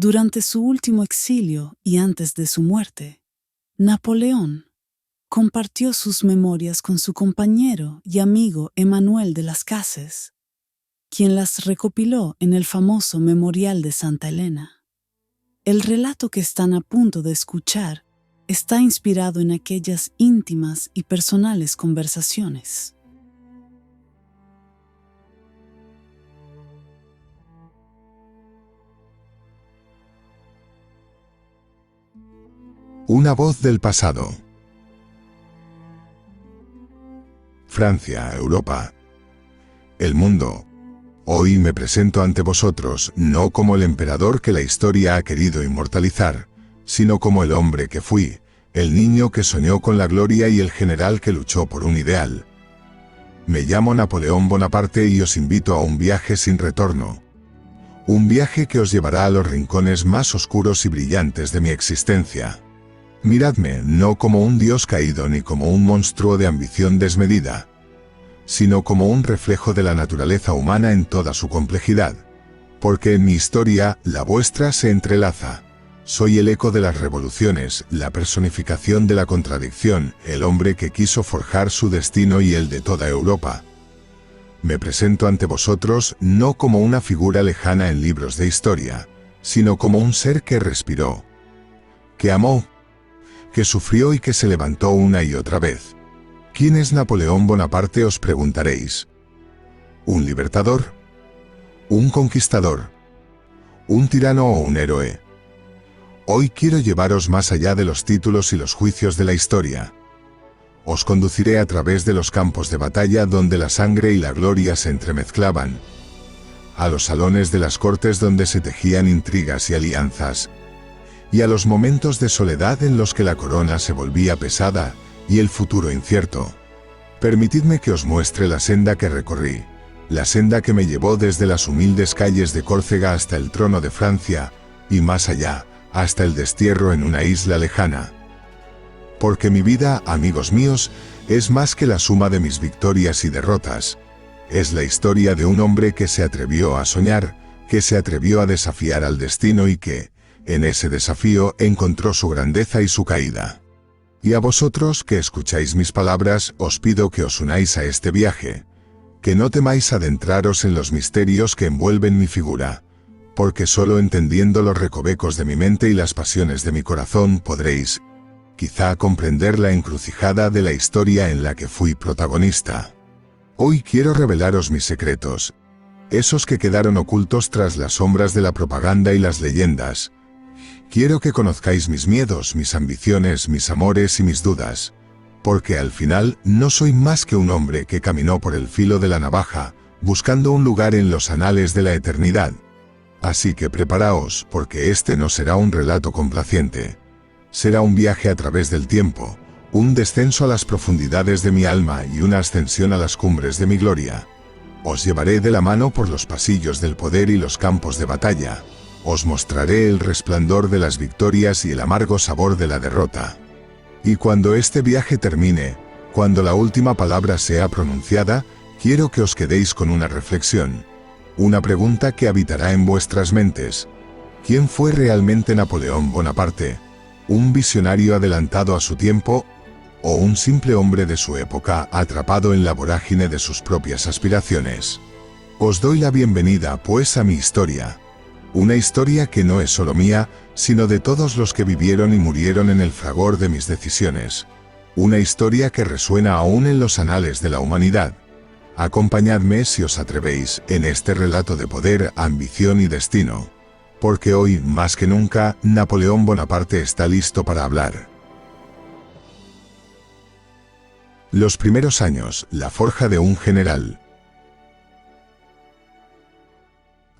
Durante su último exilio y antes de su muerte, Napoleón compartió sus memorias con su compañero y amigo Emmanuel de las Cases, quien las recopiló en el famoso Memorial de Santa Elena. El relato que están a punto de escuchar está inspirado en aquellas íntimas y personales conversaciones. Una voz del pasado. Francia, Europa. El mundo. Hoy me presento ante vosotros no como el emperador que la historia ha querido inmortalizar, sino como el hombre que fui, el niño que soñó con la gloria y el general que luchó por un ideal. Me llamo Napoleón Bonaparte y os invito a un viaje sin retorno. Un viaje que os llevará a los rincones más oscuros y brillantes de mi existencia. Miradme no como un dios caído ni como un monstruo de ambición desmedida, sino como un reflejo de la naturaleza humana en toda su complejidad. Porque en mi historia, la vuestra se entrelaza. Soy el eco de las revoluciones, la personificación de la contradicción, el hombre que quiso forjar su destino y el de toda Europa. Me presento ante vosotros no como una figura lejana en libros de historia, sino como un ser que respiró, que amó, que sufrió y que se levantó una y otra vez. ¿Quién es Napoleón Bonaparte?, os preguntaréis. ¿Un libertador? ¿Un conquistador? ¿Un tirano o un héroe? Hoy quiero llevaros más allá de los títulos y los juicios de la historia. Os conduciré a través de los campos de batalla donde la sangre y la gloria se entremezclaban, a los salones de las cortes donde se tejían intrigas y alianzas, y a los momentos de soledad en los que la corona se volvía pesada y el futuro incierto. Permitidme que os muestre la senda que recorrí, la senda que me llevó desde las humildes calles de Córcega hasta el trono de Francia, y más allá, hasta el destierro en una isla lejana. Porque mi vida, amigos míos, es más que la suma de mis victorias y derrotas. Es la historia de un hombre que se atrevió a soñar, que se atrevió a desafiar al destino y que, en ese desafío, encontró su grandeza y su caída. Y a vosotros que escucháis mis palabras, os pido que os unáis a este viaje, que no temáis adentraros en los misterios que envuelven mi figura, porque solo entendiendo los recovecos de mi mente y las pasiones de mi corazón podréis, quizá, comprender la encrucijada de la historia en la que fui protagonista. Hoy quiero revelaros mis secretos, esos que quedaron ocultos tras las sombras de la propaganda y las leyendas. Quiero que conozcáis mis miedos, mis ambiciones, mis amores y mis dudas, porque al final no soy más que un hombre que caminó por el filo de la navaja, buscando un lugar en los anales de la eternidad. Así que preparaos, porque este no será un relato complaciente. Será un viaje a través del tiempo, un descenso a las profundidades de mi alma y una ascensión a las cumbres de mi gloria. Os llevaré de la mano por los pasillos del poder y los campos de batalla. Os mostraré el resplandor de las victorias y el amargo sabor de la derrota. Y cuando este viaje termine, cuando la última palabra sea pronunciada, quiero que os quedéis con una reflexión, una pregunta que habitará en vuestras mentes. ¿Quién fue realmente Napoleón Bonaparte? ¿Un visionario adelantado a su tiempo? ¿O un simple hombre de su época atrapado en la vorágine de sus propias aspiraciones? Os doy la bienvenida, pues, a mi historia. Una historia que no es solo mía, sino de todos los que vivieron y murieron en el fragor de mis decisiones. Una historia que resuena aún en los anales de la humanidad. Acompañadme, si os atrevéis, en este relato de poder, ambición y destino. Porque hoy, más que nunca, Napoleón Bonaparte está listo para hablar. Los primeros años, la forja de un general.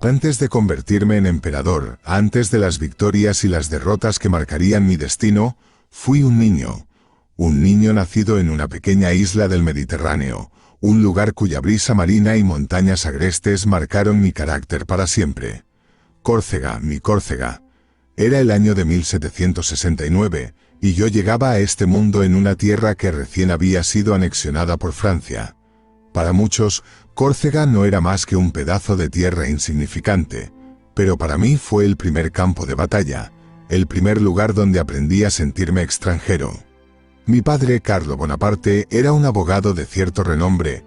Antes de convertirme en emperador, antes de las victorias y las derrotas que marcarían mi destino, fui un niño nacido en una pequeña isla del Mediterráneo, un lugar cuya brisa marina y montañas agrestes marcaron mi carácter para siempre. Córcega, mi Córcega. Era el año de 1769, y yo llegaba a este mundo en una tierra que recién había sido anexionada por Francia. Para muchos, Córcega no era más que un pedazo de tierra insignificante, Pero para mí fue el primer campo de batalla, el primer lugar donde aprendí a sentirme extranjero. Mi padre, Carlo Bonaparte, era un abogado de cierto renombre,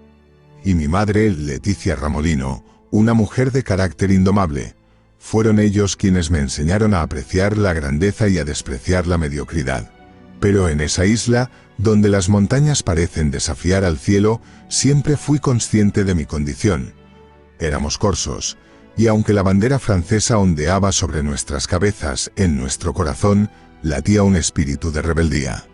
y mi madre, Leticia Ramolino, una mujer de carácter indomable. Fueron ellos quienes me enseñaron a apreciar la grandeza y a despreciar la mediocridad. Pero en esa isla, donde las montañas parecen desafiar al cielo, siempre fui consciente de mi condición. Éramos corsos, y aunque la bandera francesa ondeaba sobre nuestras cabezas, en nuestro corazón latía un espíritu de rebeldía.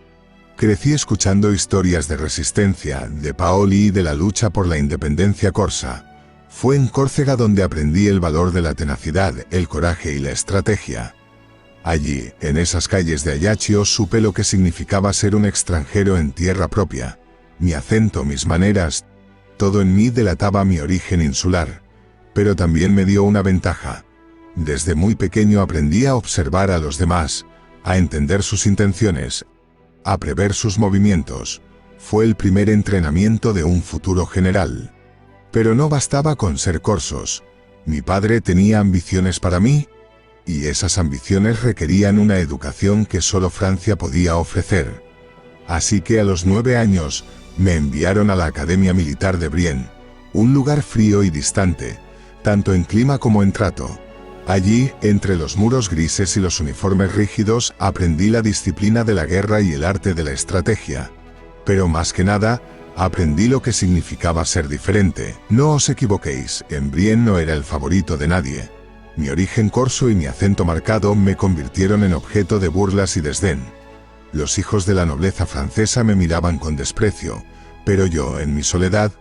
Crecí escuchando historias de resistencia, de Paoli y de la lucha por la independencia corsa. Fue en Córcega donde aprendí el valor de la tenacidad, el coraje y la estrategia. Allí, en esas calles de Ajaccio, supe lo que significaba ser un extranjero en tierra propia. Mi acento, mis maneras, todo en mí delataba mi origen insular. Pero también me dio una ventaja. Desde muy pequeño aprendí a observar a los demás, a entender sus intenciones, a prever sus movimientos. Fue el primer entrenamiento de un futuro general. Pero no bastaba con ser corsos. Mi padre tenía ambiciones para mí, y esas ambiciones requerían una educación que solo Francia podía ofrecer. Así que a los 9 años, me enviaron a la Academia Militar de Brienne, un lugar frío y distante, tanto en clima como en trato. Allí, entre los muros grises y los uniformes rígidos, aprendí la disciplina de la guerra y el arte de la estrategia. Pero más que nada, aprendí lo que significaba ser diferente. No os equivoquéis, en Brienne no era el favorito de nadie. Mi origen corso y mi acento marcado me convirtieron en objeto de burlas y desdén. Los hijos de la nobleza francesa me miraban con desprecio, pero yo, en mi soledad,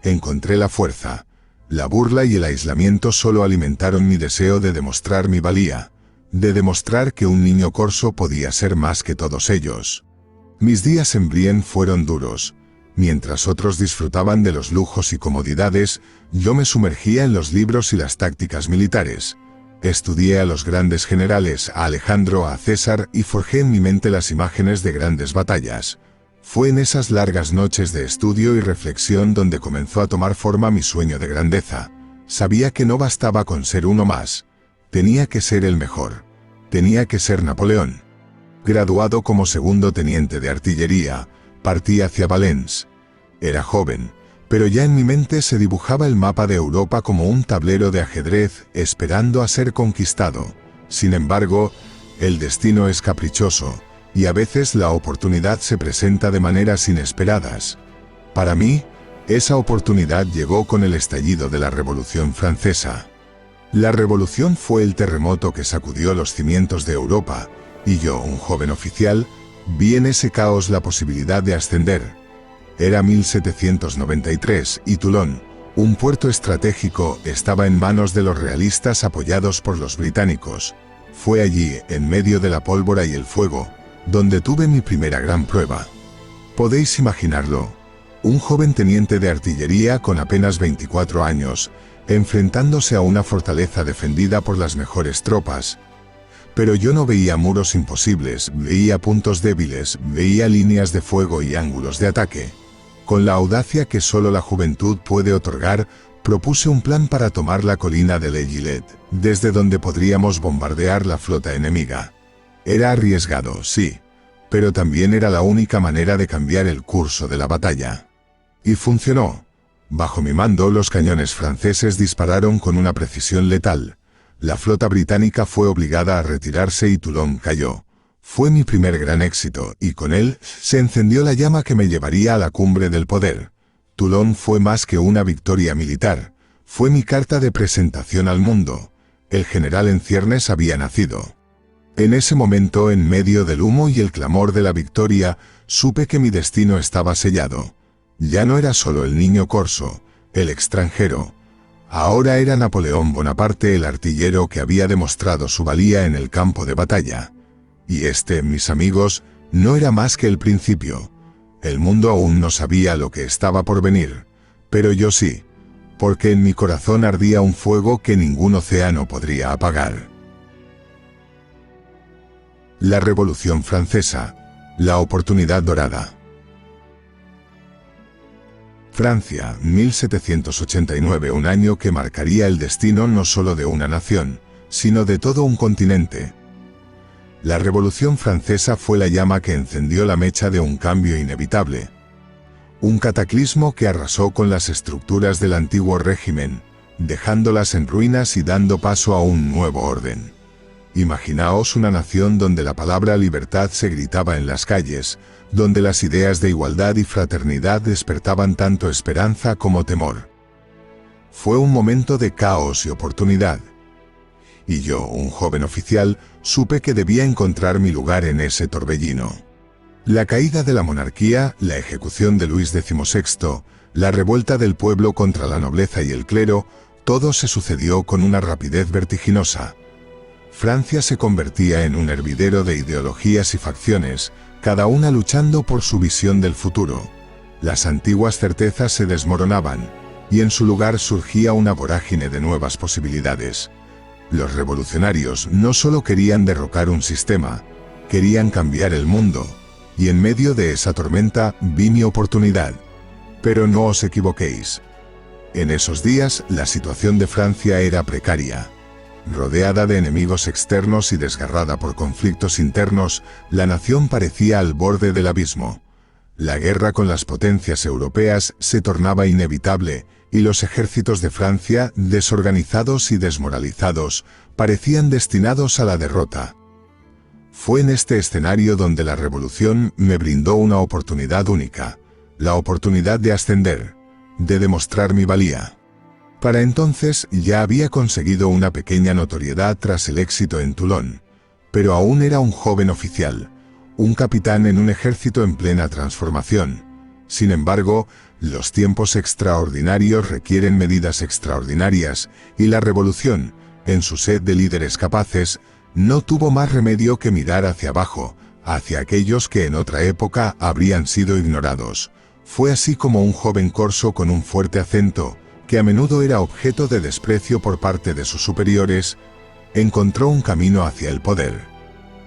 encontré la fuerza. La burla y el aislamiento solo alimentaron mi deseo de demostrar mi valía, de demostrar que un niño corso podía ser más que todos ellos. Mis días en Brienne fueron duros. Mientras otros disfrutaban de los lujos y comodidades, yo me sumergía en los libros y las tácticas militares. Estudié a los grandes generales, a Alejandro, a César, y forjé en mi mente las imágenes de grandes batallas. Fue en esas largas noches de estudio y reflexión donde comenzó a tomar forma mi sueño de grandeza. Sabía que no bastaba con ser uno más. Tenía que ser el mejor. Tenía que ser Napoleón. Graduado como segundo teniente de artillería, partí hacia Valence. Era joven, pero ya en mi mente se dibujaba el mapa de Europa como un tablero de ajedrez esperando a ser conquistado. Sin embargo, el destino es caprichoso, y a veces la oportunidad se presenta de maneras inesperadas. Para mí, esa oportunidad llegó con el estallido de la Revolución Francesa. La revolución fue el terremoto que sacudió los cimientos de Europa, y yo, un joven oficial, vi en ese caos la posibilidad de ascender. Era 1793 y Toulon, un puerto estratégico, estaba en manos de los realistas apoyados por los británicos. Fue allí, en medio de la pólvora y el fuego, donde tuve mi primera gran prueba. Podéis imaginarlo. Un joven teniente de artillería con apenas 24 años, enfrentándose a una fortaleza defendida por las mejores tropas. Pero yo no veía muros imposibles, veía puntos débiles, veía líneas de fuego y ángulos de ataque. Con la audacia que solo la juventud puede otorgar, propuse un plan para tomar la colina de Le Gillet, desde donde podríamos bombardear la flota enemiga. Era arriesgado, sí, pero también era la única manera de cambiar el curso de la batalla. Y funcionó. Bajo mi mando, los cañones franceses dispararon con una precisión letal. La flota británica fue obligada a retirarse y Toulon cayó. Fue mi primer gran éxito, y con él se encendió la llama que me llevaría a la cumbre del poder. Toulon fue más que una victoria militar. Fue mi carta de presentación al mundo. El general en ciernes había nacido. En ese momento, en medio del humo y el clamor de la victoria, supe que mi destino estaba sellado. Ya no era solo el niño corso, el extranjero. Ahora era Napoleón Bonaparte, el artillero que había demostrado su valía en el campo de batalla. Y este, mis amigos, no era más que el principio. El mundo aún no sabía lo que estaba por venir, pero yo sí, porque en mi corazón ardía un fuego que ningún océano podría apagar. La Revolución Francesa, la oportunidad dorada. Francia, 1789, un año que marcaría el destino no solo de una nación, sino de todo un continente. La Revolución Francesa fue la llama que encendió la mecha de un cambio inevitable. Un cataclismo que arrasó con las estructuras del antiguo régimen, dejándolas en ruinas y dando paso a un nuevo orden. Imaginaos una nación donde la palabra libertad se gritaba en las calles, donde las ideas de igualdad y fraternidad despertaban tanto esperanza como temor. Fue un momento de caos y oportunidad. Y yo, un joven oficial, supe que debía encontrar mi lugar en ese torbellino. La caída de la monarquía, la ejecución de Luis XVI, la revuelta del pueblo contra la nobleza y el clero, todo se sucedió con una rapidez vertiginosa. Francia se convertía en un hervidero de ideologías y facciones, cada una luchando por su visión del futuro. Las antiguas certezas se desmoronaban, y en su lugar surgía una vorágine de nuevas posibilidades. Los revolucionarios no solo querían derrocar un sistema, querían cambiar el mundo, y en medio de esa tormenta vi mi oportunidad. Pero no os equivoquéis. En esos días la situación de Francia era precaria. Rodeada de enemigos externos y desgarrada por conflictos internos, la nación parecía al borde del abismo. La guerra con las potencias europeas se tornaba inevitable, y los ejércitos de Francia, desorganizados y desmoralizados, parecían destinados a la derrota. Fue en este escenario donde la revolución me brindó una oportunidad única, la oportunidad de ascender, de demostrar mi valía. Para entonces ya había conseguido una pequeña notoriedad tras el éxito en Toulon, pero aún era un joven oficial, un capitán en un ejército en plena transformación. Sin embargo, los tiempos extraordinarios requieren medidas extraordinarias, y la revolución, en su sed de líderes capaces, no tuvo más remedio que mirar hacia abajo, hacia aquellos que en otra época habrían sido ignorados. Fue así como un joven corso con un fuerte acento, que a menudo era objeto de desprecio por parte de sus superiores, encontró un camino hacia el poder.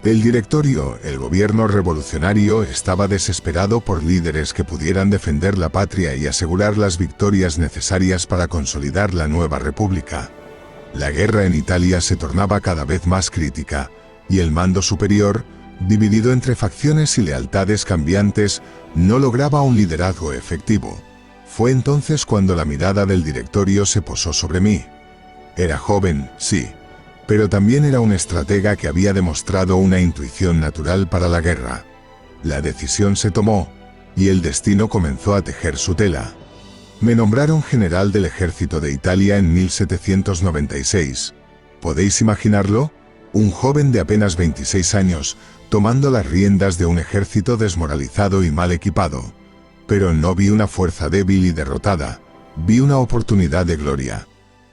El directorio, el gobierno revolucionario, estaba desesperado por líderes que pudieran defender la patria y asegurar las victorias necesarias para consolidar la nueva república. La guerra en Italia se tornaba cada vez más crítica, y el mando superior, dividido entre facciones y lealtades cambiantes, no lograba un liderazgo efectivo. Fue entonces cuando la mirada del directorio se posó sobre mí. Era joven, sí, pero también era un estratega que había demostrado una intuición natural para la guerra. La decisión se tomó, y el destino comenzó a tejer su tela. Me nombraron general del ejército de Italia en 1796. ¿Podéis imaginarlo? Un joven de apenas 26 años, tomando las riendas de un ejército desmoralizado y mal equipado. Pero no vi una fuerza débil y derrotada, vi una oportunidad de gloria.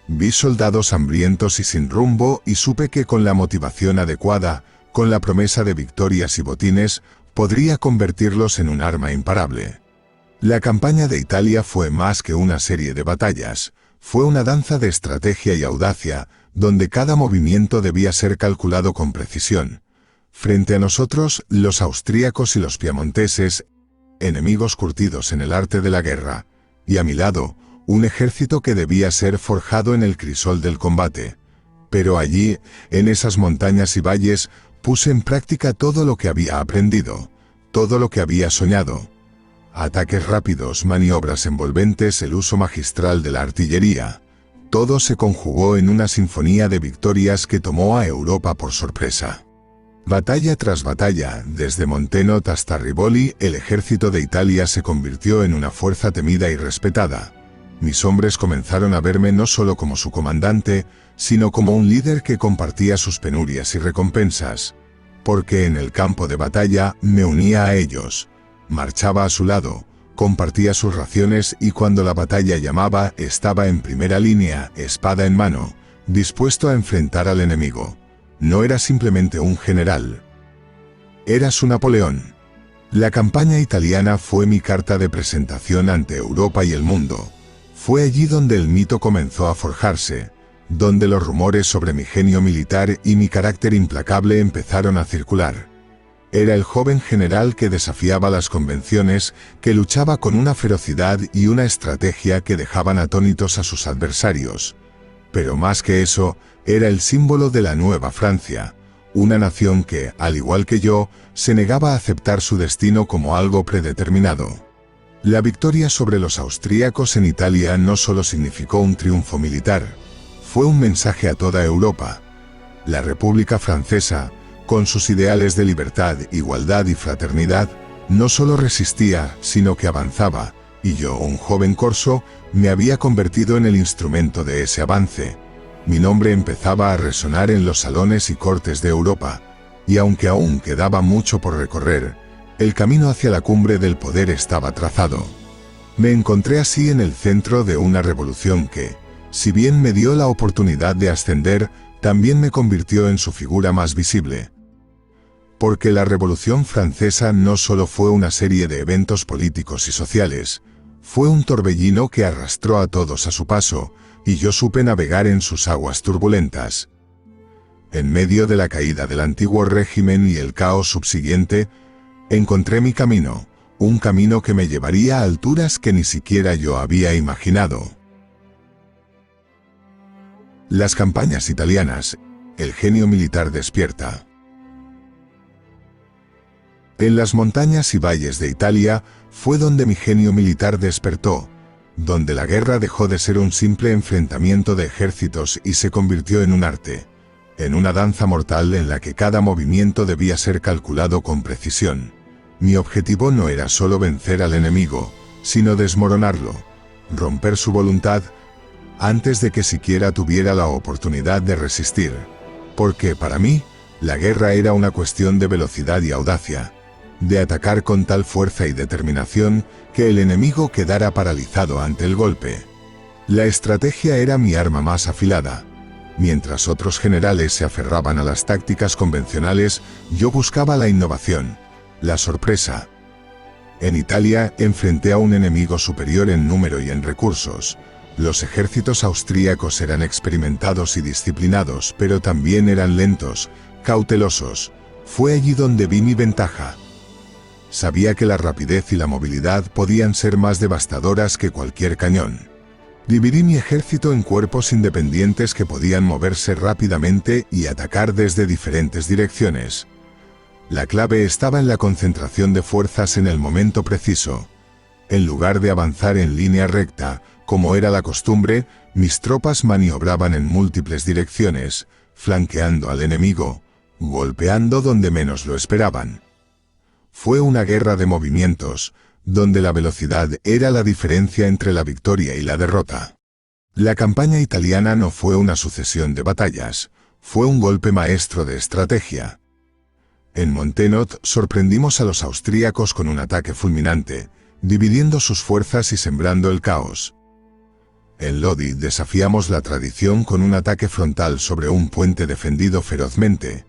Vi soldados hambrientos y sin rumbo, y supe que con la motivación adecuada, con la promesa de victorias y botines, podría convertirlos en un arma imparable. La campaña de Italia fue más que una serie de batallas, fue una danza de estrategia y audacia, donde cada movimiento debía ser calculado con precisión. Frente a nosotros, los austríacos y los piamonteses, enemigos curtidos en el arte de la guerra, y a mi lado, un ejército que debía ser forjado en el crisol del combate. Pero allí, en esas montañas y valles, puse en práctica todo lo que había aprendido, todo lo que había soñado. Ataques rápidos, maniobras envolventes, el uso magistral de la artillería. Todo se conjugó en una sinfonía de victorias que tomó a Europa por sorpresa. Batalla tras batalla, desde Montenot hasta Rivoli, el ejército de Italia se convirtió en una fuerza temida y respetada. Mis hombres comenzaron a verme no solo como su comandante, sino como un líder que compartía sus penurias y recompensas. Porque en el campo de batalla me unía a ellos, marchaba a su lado, compartía sus raciones y cuando la batalla llamaba estaba en primera línea, espada en mano, dispuesto a enfrentar al enemigo. No era simplemente un general. Era su Napoleón. La campaña italiana fue mi carta de presentación ante Europa y el mundo. Fue allí donde el mito comenzó a forjarse, donde los rumores sobre mi genio militar y mi carácter implacable empezaron a circular. Era el joven general que desafiaba las convenciones, que luchaba con una ferocidad y una estrategia que dejaban atónitos a sus adversarios. Pero más que eso, era el símbolo de la nueva Francia, una nación que, al igual que yo, se negaba a aceptar su destino como algo predeterminado. La victoria sobre los austríacos en Italia no solo significó un triunfo militar, fue un mensaje a toda Europa. La República Francesa, con sus ideales de libertad, igualdad y fraternidad, no solo resistía, sino que avanzaba, y yo, un joven corso, me había convertido en el instrumento de ese avance. Mi nombre empezaba a resonar en los salones y cortes de Europa, y aunque aún quedaba mucho por recorrer, el camino hacia la cumbre del poder estaba trazado. Me encontré así en el centro de una revolución que, si bien me dio la oportunidad de ascender, también me convirtió en su figura más visible. Porque la Revolución Francesa no solo fue una serie de eventos políticos y sociales, fue un torbellino que arrastró a todos a su paso, y yo supe navegar en sus aguas turbulentas. En medio de la caída del antiguo régimen y el caos subsiguiente, encontré mi camino, un camino que me llevaría a alturas que ni siquiera yo había imaginado. Las campañas italianas, el genio militar despierta. En las montañas y valles de Italia fue donde mi genio militar despertó, donde la guerra dejó de ser un simple enfrentamiento de ejércitos y se convirtió en un arte, en una danza mortal en la que cada movimiento debía ser calculado con precisión. Mi objetivo no era solo vencer al enemigo, sino desmoronarlo, romper su voluntad, antes de que siquiera tuviera la oportunidad de resistir. Porque para mí, la guerra era una cuestión de velocidad y audacia, de atacar con tal fuerza y determinación que el enemigo quedara paralizado ante el golpe. La estrategia era mi arma más afilada. Mientras otros generales se aferraban a las tácticas convencionales, yo buscaba la innovación, la sorpresa. En Italia enfrenté a un enemigo superior en número y en recursos. Los ejércitos austríacos eran experimentados y disciplinados, pero también eran lentos, cautelosos. Fue allí donde vi mi ventaja. Sabía que la rapidez y la movilidad podían ser más devastadoras que cualquier cañón. Dividí mi ejército en cuerpos independientes que podían moverse rápidamente y atacar desde diferentes direcciones. La clave estaba en la concentración de fuerzas en el momento preciso. En lugar de avanzar en línea recta, como era la costumbre, mis tropas maniobraban en múltiples direcciones, flanqueando al enemigo, golpeando donde menos lo esperaban. Fue una guerra de movimientos, donde la velocidad era la diferencia entre la victoria y la derrota. La campaña italiana no fue una sucesión de batallas, fue un golpe maestro de estrategia. En Montenot sorprendimos a los austríacos con un ataque fulminante, dividiendo sus fuerzas y sembrando el caos. En Lodi desafiamos la tradición con un ataque frontal sobre un puente defendido ferozmente.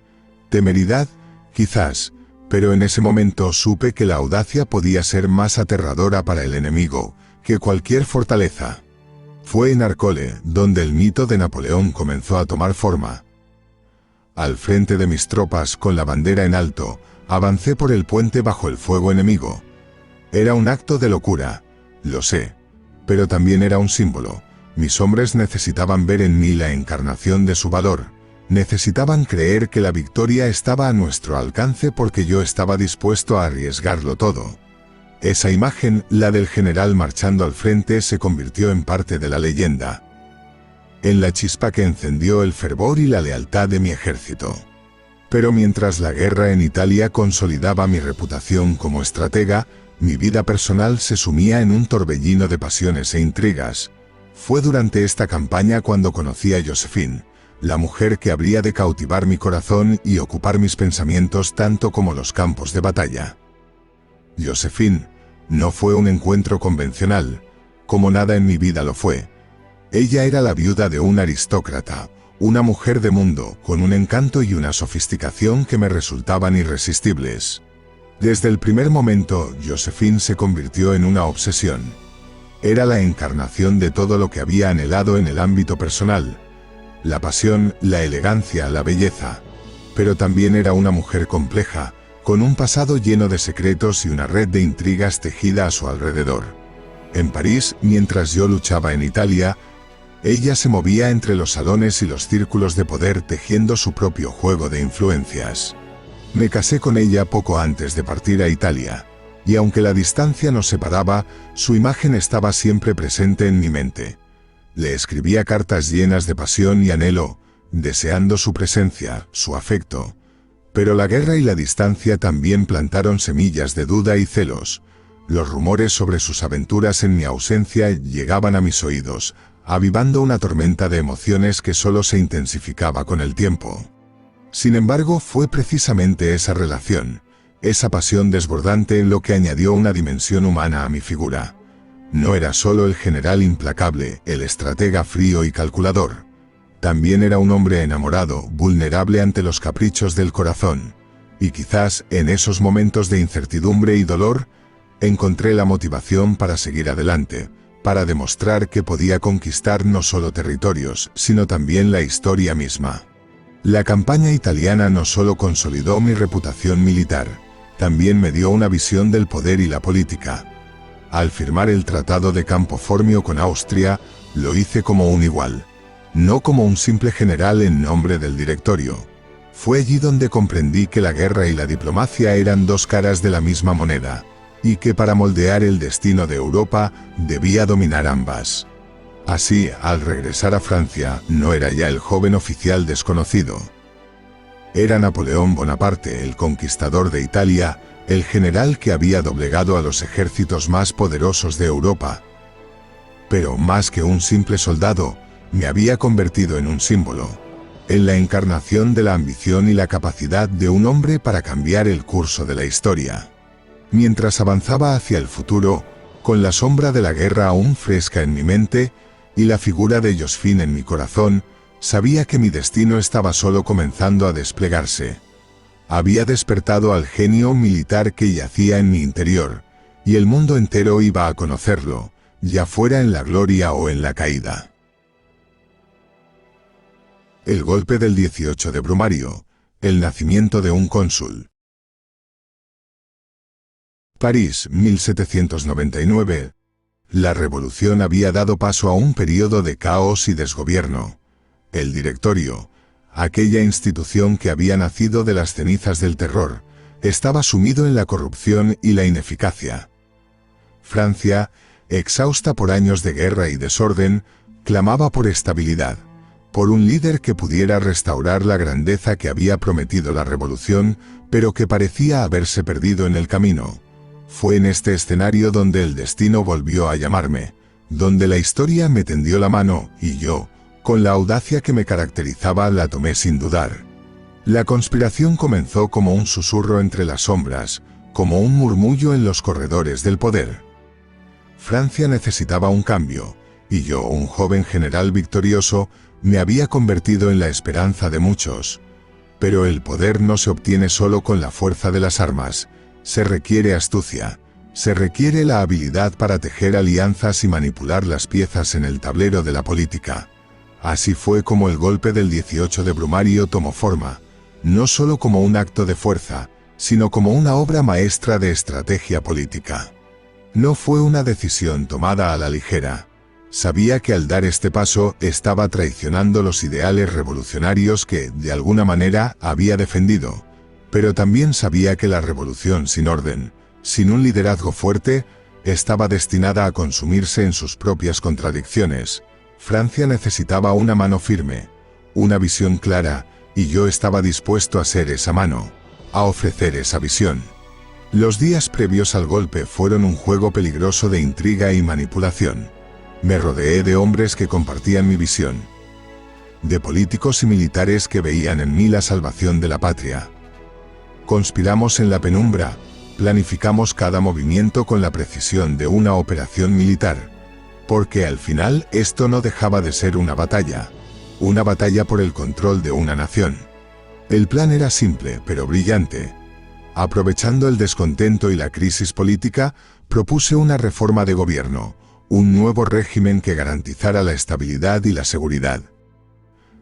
Temeridad, quizás, pero en ese momento supe que la audacia podía ser más aterradora para el enemigo que cualquier fortaleza. Fue en Arcole donde el mito de Napoleón comenzó a tomar forma. Al frente de mis tropas, con la bandera en alto, avancé por el puente bajo el fuego enemigo. Era un acto de locura, lo sé, pero también era un símbolo. Mis hombres necesitaban ver en mí la encarnación de su valor. Necesitaban creer que la victoria estaba a nuestro alcance porque yo estaba dispuesto a arriesgarlo todo. Esa imagen, la del general marchando al frente, se convirtió en parte de la leyenda, en la chispa que encendió el fervor y la lealtad de mi ejército. Pero mientras la guerra en Italia consolidaba mi reputación como estratega, mi vida personal se sumía en un torbellino de pasiones e intrigas. Fue durante esta campaña cuando conocí a Josephine, la mujer que habría de cautivar mi corazón y ocupar mis pensamientos tanto como los campos de batalla. Josephine no fue un encuentro convencional, como nada en mi vida lo fue. Ella era la viuda de un aristócrata, una mujer de mundo, con un encanto y una sofisticación que me resultaban irresistibles. Desde el primer momento, Josephine se convirtió en una obsesión. Era la encarnación de todo lo que había anhelado en el ámbito personal. La pasión, la elegancia, la belleza. Pero también era una mujer compleja, con un pasado lleno de secretos y una red de intrigas tejida a su alrededor. En París, mientras yo luchaba en Italia, Ella se movía entre los salones y los círculos de poder tejiendo su propio juego de influencias. Me casé con ella poco antes de partir a Italia, y aunque la distancia nos separaba, su imagen estaba siempre presente en mi mente. Le escribía cartas llenas de pasión y anhelo, deseando su presencia, su afecto. Pero la guerra y la distancia también plantaron semillas de duda y celos. Los rumores sobre sus aventuras en mi ausencia llegaban a mis oídos, avivando una tormenta de emociones que solo se intensificaba con el tiempo. Sin embargo, fue precisamente esa relación, esa pasión desbordante lo que añadió una dimensión humana a mi figura. No era solo el general implacable, el estratega frío y calculador. También era un hombre enamorado, vulnerable ante los caprichos del corazón. Y quizás, en esos momentos de incertidumbre y dolor, encontré la motivación para seguir adelante, para demostrar que podía conquistar no solo territorios, sino también la historia misma. La campaña italiana no solo consolidó mi reputación militar, también me dio una visión del poder y la política. Al firmar el Tratado de Campo Formio con Austria, lo hice como un igual, no como un simple general en nombre del directorio. Fue allí donde comprendí que la guerra y la diplomacia eran dos caras de la misma moneda, y que para moldear el destino de Europa debía dominar ambas. Así, al regresar a Francia, no era ya el joven oficial desconocido. Era Napoleón Bonaparte, el conquistador de Italia, el general que había doblegado a los ejércitos más poderosos de Europa. Pero más que un simple soldado, me había convertido en un símbolo, en la encarnación de la ambición y la capacidad de un hombre para cambiar el curso de la historia. Mientras avanzaba hacia el futuro, con la sombra de la guerra aún fresca en mi mente, y la figura de Joséphine en mi corazón, sabía que mi destino estaba solo comenzando a desplegarse. Había despertado al genio militar que yacía en mi interior, y el mundo entero iba a conocerlo, ya fuera en la gloria o en la caída. El golpe del 18 de Brumario, el nacimiento de un cónsul. París, 1799. La revolución había dado paso a un periodo de caos y desgobierno. El directorio, aquella institución que había nacido de las cenizas del terror, estaba sumido en la corrupción y la ineficacia. Francia, exhausta por años de guerra y desorden, clamaba por estabilidad, por un líder que pudiera restaurar la grandeza que había prometido la revolución, pero que parecía haberse perdido en el camino. Fue en este escenario donde el destino volvió a llamarme, donde la historia me tendió la mano y yo, con la audacia que me caracterizaba, la tomé sin dudar. La conspiración comenzó como un susurro entre las sombras, como un murmullo en los corredores del poder. Francia necesitaba un cambio, y yo, un joven general victorioso, me había convertido en la esperanza de muchos. Pero el poder no se obtiene solo con la fuerza de las armas. Se requiere astucia, se requiere la habilidad para tejer alianzas y manipular las piezas en el tablero de la política. Así fue como el golpe del 18 de Brumario tomó forma, no solo como un acto de fuerza, sino como una obra maestra de estrategia política. No fue una decisión tomada a la ligera. Sabía que al dar este paso estaba traicionando los ideales revolucionarios que, de alguna manera, había defendido. Pero también sabía que la revolución sin orden, sin un liderazgo fuerte, estaba destinada a consumirse en sus propias contradicciones. Francia necesitaba una mano firme, una visión clara, y yo estaba dispuesto a ser esa mano, a ofrecer esa visión. Los días previos al golpe fueron un juego peligroso de intriga y manipulación. Me rodeé de hombres que compartían mi visión, de políticos y militares que veían en mí la salvación de la patria. Conspiramos en la penumbra, planificamos cada movimiento con la precisión de una operación militar, porque al final esto no dejaba de ser una batalla por el control de una nación. El plan era simple, pero brillante. Aprovechando el descontento y la crisis política, propuse una reforma de gobierno, un nuevo régimen que garantizara la estabilidad y la seguridad.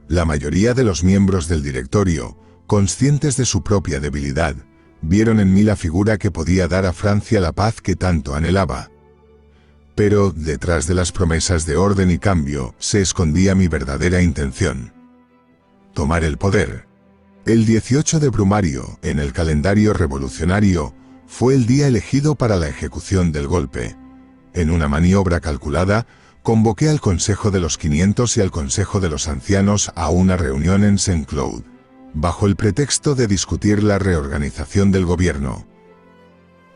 La mayoría de los miembros del directorio, conscientes de su propia debilidad, vieron en mí la figura que podía dar a Francia la paz que tanto anhelaba. Pero, detrás de las promesas de orden y cambio, se escondía mi verdadera intención: tomar el poder. El 18 de Brumario, en el calendario revolucionario, fue el día elegido para la ejecución del golpe. En una maniobra calculada, convoqué al Consejo de los 500 y al Consejo de los Ancianos a una reunión en Saint-Cloud, bajo el pretexto de discutir la reorganización del gobierno.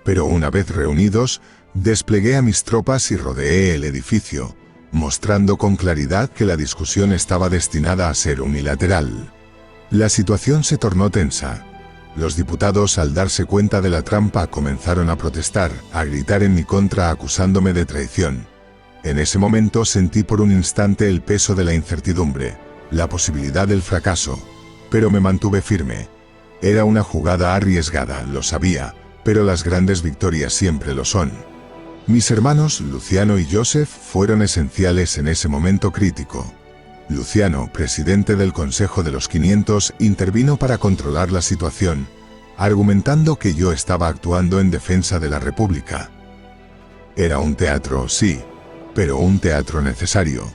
Pero una vez reunidos, desplegué a mis tropas y rodeé el edificio, mostrando con claridad que la discusión estaba destinada a ser unilateral. La situación se tornó tensa. Los diputados, al darse cuenta de la trampa, comenzaron a protestar, a gritar en mi contra acusándome de traición. En ese momento sentí por un instante el peso de la incertidumbre, la posibilidad del fracaso, pero me mantuve firme. Era una jugada arriesgada, lo sabía, pero las grandes victorias siempre lo son. Mis hermanos Luciano y Joseph fueron esenciales en ese momento crítico. Luciano, presidente del Consejo de los 500, intervino para controlar la situación, argumentando que yo estaba actuando en defensa de la República. Era un teatro, sí, pero un teatro necesario,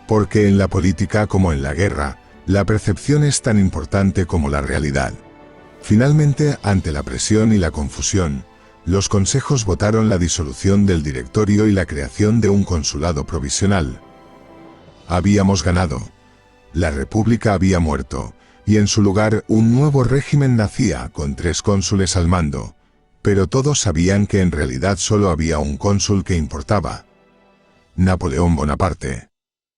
porque en la política como en la guerra, la percepción es tan importante como la realidad. Finalmente, ante la presión y la confusión, los consejos votaron la disolución del directorio y la creación de un consulado provisional. Habíamos ganado. La República había muerto, y en su lugar un nuevo régimen nacía con 3 cónsules al mando, pero todos sabían que en realidad solo había un cónsul que importaba: Napoleón Bonaparte.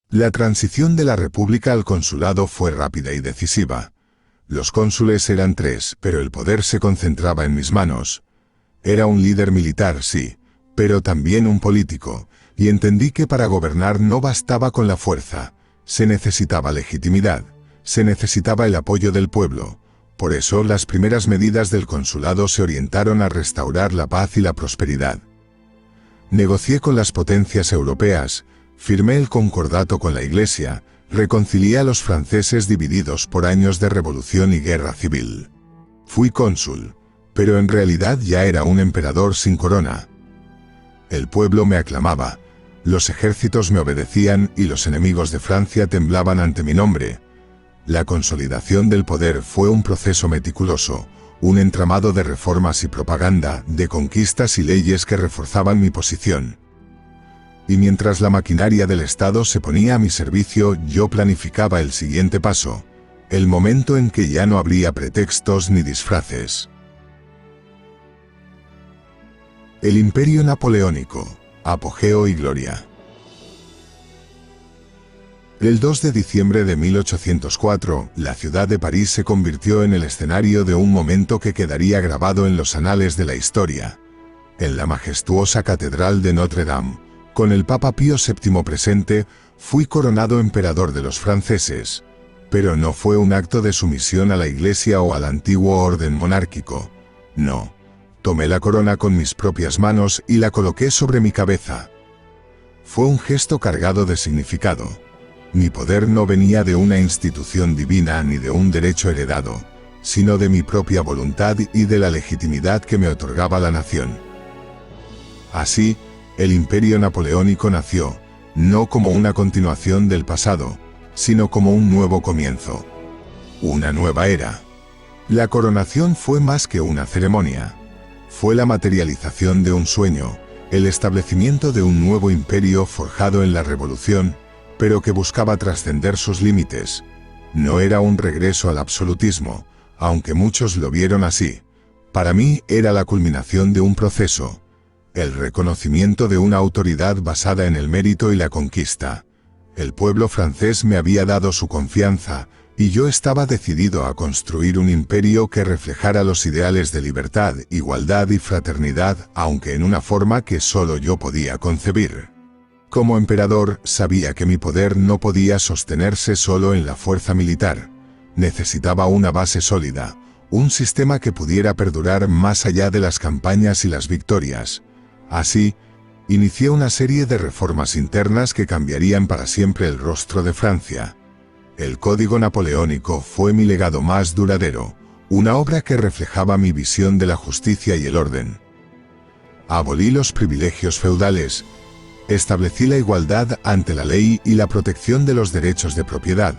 La transición de la República al consulado fue rápida y decisiva. Los cónsules eran 3, pero el poder se concentraba en mis manos. Era un líder militar, sí, pero también un político, y entendí que para gobernar no bastaba con la fuerza, se necesitaba legitimidad, se necesitaba el apoyo del pueblo. Por eso las primeras medidas del consulado se orientaron a restaurar la paz y la prosperidad. Negocié con las potencias europeas, firmé el concordato con la Iglesia, reconcilié a los franceses divididos por años de revolución y guerra civil. Fui cónsul, pero en realidad ya era un emperador sin corona. El pueblo me aclamaba, los ejércitos me obedecían y los enemigos de Francia temblaban ante mi nombre. La consolidación del poder fue un proceso meticuloso, un entramado de reformas y propaganda, de conquistas y leyes que reforzaban mi posición. Y mientras la maquinaria del Estado se ponía a mi servicio, yo planificaba el siguiente paso, el momento en que ya no habría pretextos ni disfraces. El Imperio Napoleónico, apogeo y gloria. El 2 de diciembre de 1804, la ciudad de París se convirtió en el escenario de un momento que quedaría grabado en los anales de la historia. En la majestuosa Catedral de Notre Dame, con el Papa Pío VII presente, fui coronado emperador de los franceses. Pero no fue un acto de sumisión a la Iglesia o al antiguo orden monárquico. No. Tomé la corona con mis propias manos y la coloqué sobre mi cabeza. Fue un gesto cargado de significado. Mi poder no venía de una institución divina ni de un derecho heredado, sino de mi propia voluntad y de la legitimidad que me otorgaba la nación. Así, el Imperio Napoleónico nació, no como una continuación del pasado, sino como un nuevo comienzo. Una nueva era. La coronación fue más que una ceremonia. Fue la materialización de un sueño, el establecimiento de un nuevo imperio forjado en la Revolución, pero que buscaba trascender sus límites. No era un regreso al absolutismo, aunque muchos lo vieron así. Para mí era la culminación de un proceso, el reconocimiento de una autoridad basada en el mérito y la conquista. El pueblo francés me había dado su confianza, y yo estaba decidido a construir un imperio que reflejara los ideales de libertad, igualdad y fraternidad, aunque en una forma que solo yo podía concebir. Como emperador, sabía que mi poder no podía sostenerse solo en la fuerza militar. Necesitaba una base sólida, un sistema que pudiera perdurar más allá de las campañas y las victorias. Así, inicié una serie de reformas internas que cambiarían para siempre el rostro de Francia. El Código Napoleónico fue mi legado más duradero, una obra que reflejaba mi visión de la justicia y el orden. Abolí los privilegios feudales, Establecí la igualdad ante la ley y la protección de los derechos de propiedad.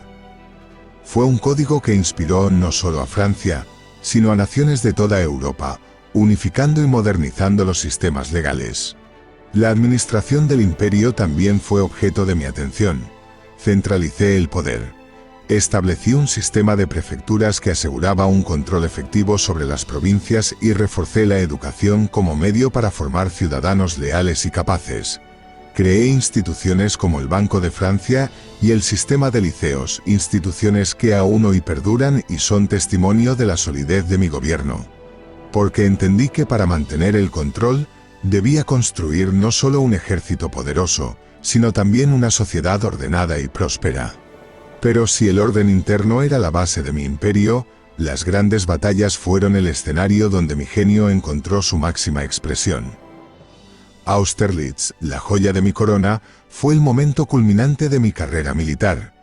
Fue un código que inspiró no solo a Francia, sino a naciones de toda Europa, unificando y modernizando los sistemas legales. La administración del imperio también fue objeto de mi atención. Centralicé el poder. Establecí un sistema de prefecturas que aseguraba un control efectivo sobre las provincias y reforcé la educación como medio para formar ciudadanos leales y capaces. Creé instituciones como el Banco de Francia y el sistema de liceos, instituciones que aún hoy perduran y son testimonio de la solidez de mi gobierno. Porque entendí que para mantener el control, debía construir no solo un ejército poderoso, sino también una sociedad ordenada y próspera. Pero si el orden interno era la base de mi imperio, las grandes batallas fueron el escenario donde mi genio encontró su máxima expresión. Austerlitz, la joya de mi corona, fue el momento culminante de mi carrera militar.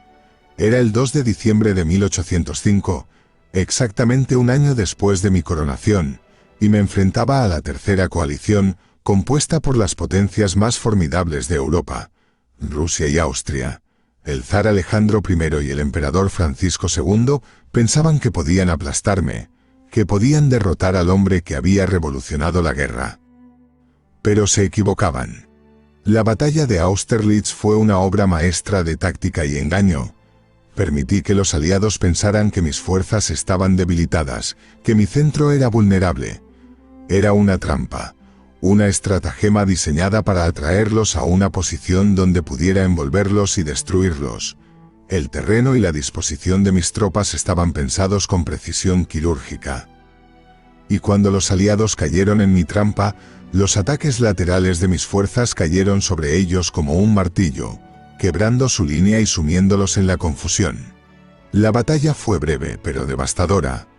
Era el 2 de diciembre de 1805, exactamente un año después de mi coronación, y me enfrentaba a la tercera coalición, compuesta por las potencias más formidables de Europa, Rusia y Austria. El zar Alejandro I y el emperador Francisco II pensaban que podían aplastarme, que podían derrotar al hombre que había revolucionado la guerra. Pero se equivocaban. La batalla de Austerlitz fue una obra maestra de táctica y engaño. Permití que los aliados pensaran que mis fuerzas estaban debilitadas, que mi centro era vulnerable. Era una trampa, una estratagema diseñada para atraerlos a una posición donde pudiera envolverlos y destruirlos. El terreno y la disposición de mis tropas estaban pensados con precisión quirúrgica. Y cuando los aliados cayeron en mi trampa, los ataques laterales de mis fuerzas cayeron sobre ellos como un martillo, quebrando su línea y sumiéndolos en la confusión. La batalla fue breve, pero devastadora.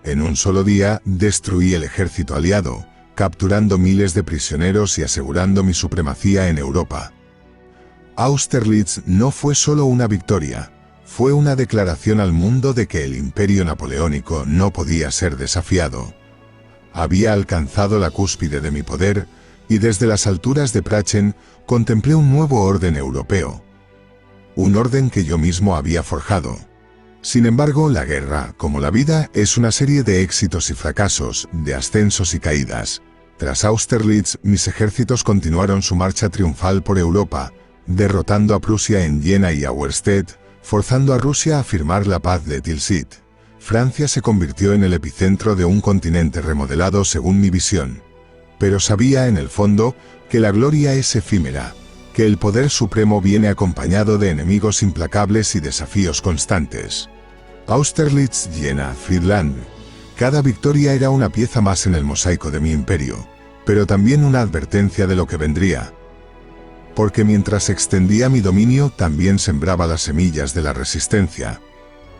En un solo día, destruí el ejército aliado, capturando miles de prisioneros y asegurando mi supremacía en Europa. Austerlitz no fue solo una victoria, fue una declaración al mundo de que el imperio napoleónico no podía ser desafiado. Había alcanzado la cúspide de mi poder, y desde las alturas de Prachen contemplé un nuevo orden europeo. Un orden que yo mismo había forjado. Sin embargo, la guerra, como la vida, es una serie de éxitos y fracasos, de ascensos y caídas. Tras Austerlitz, mis ejércitos continuaron su marcha triunfal por Europa, derrotando a Prusia en Jena y Auerstedt, forzando a Rusia a firmar la paz de Tilsit. Francia se convirtió en el epicentro de un continente remodelado según mi visión. Pero sabía en el fondo que la gloria es efímera, que el poder supremo viene acompañado de enemigos implacables y desafíos constantes. Austerlitz, Jena, Friedland. Cada victoria era una pieza más en el mosaico de mi imperio, pero también una advertencia de lo que vendría. Porque mientras extendía mi dominio, también sembraba las semillas de la resistencia.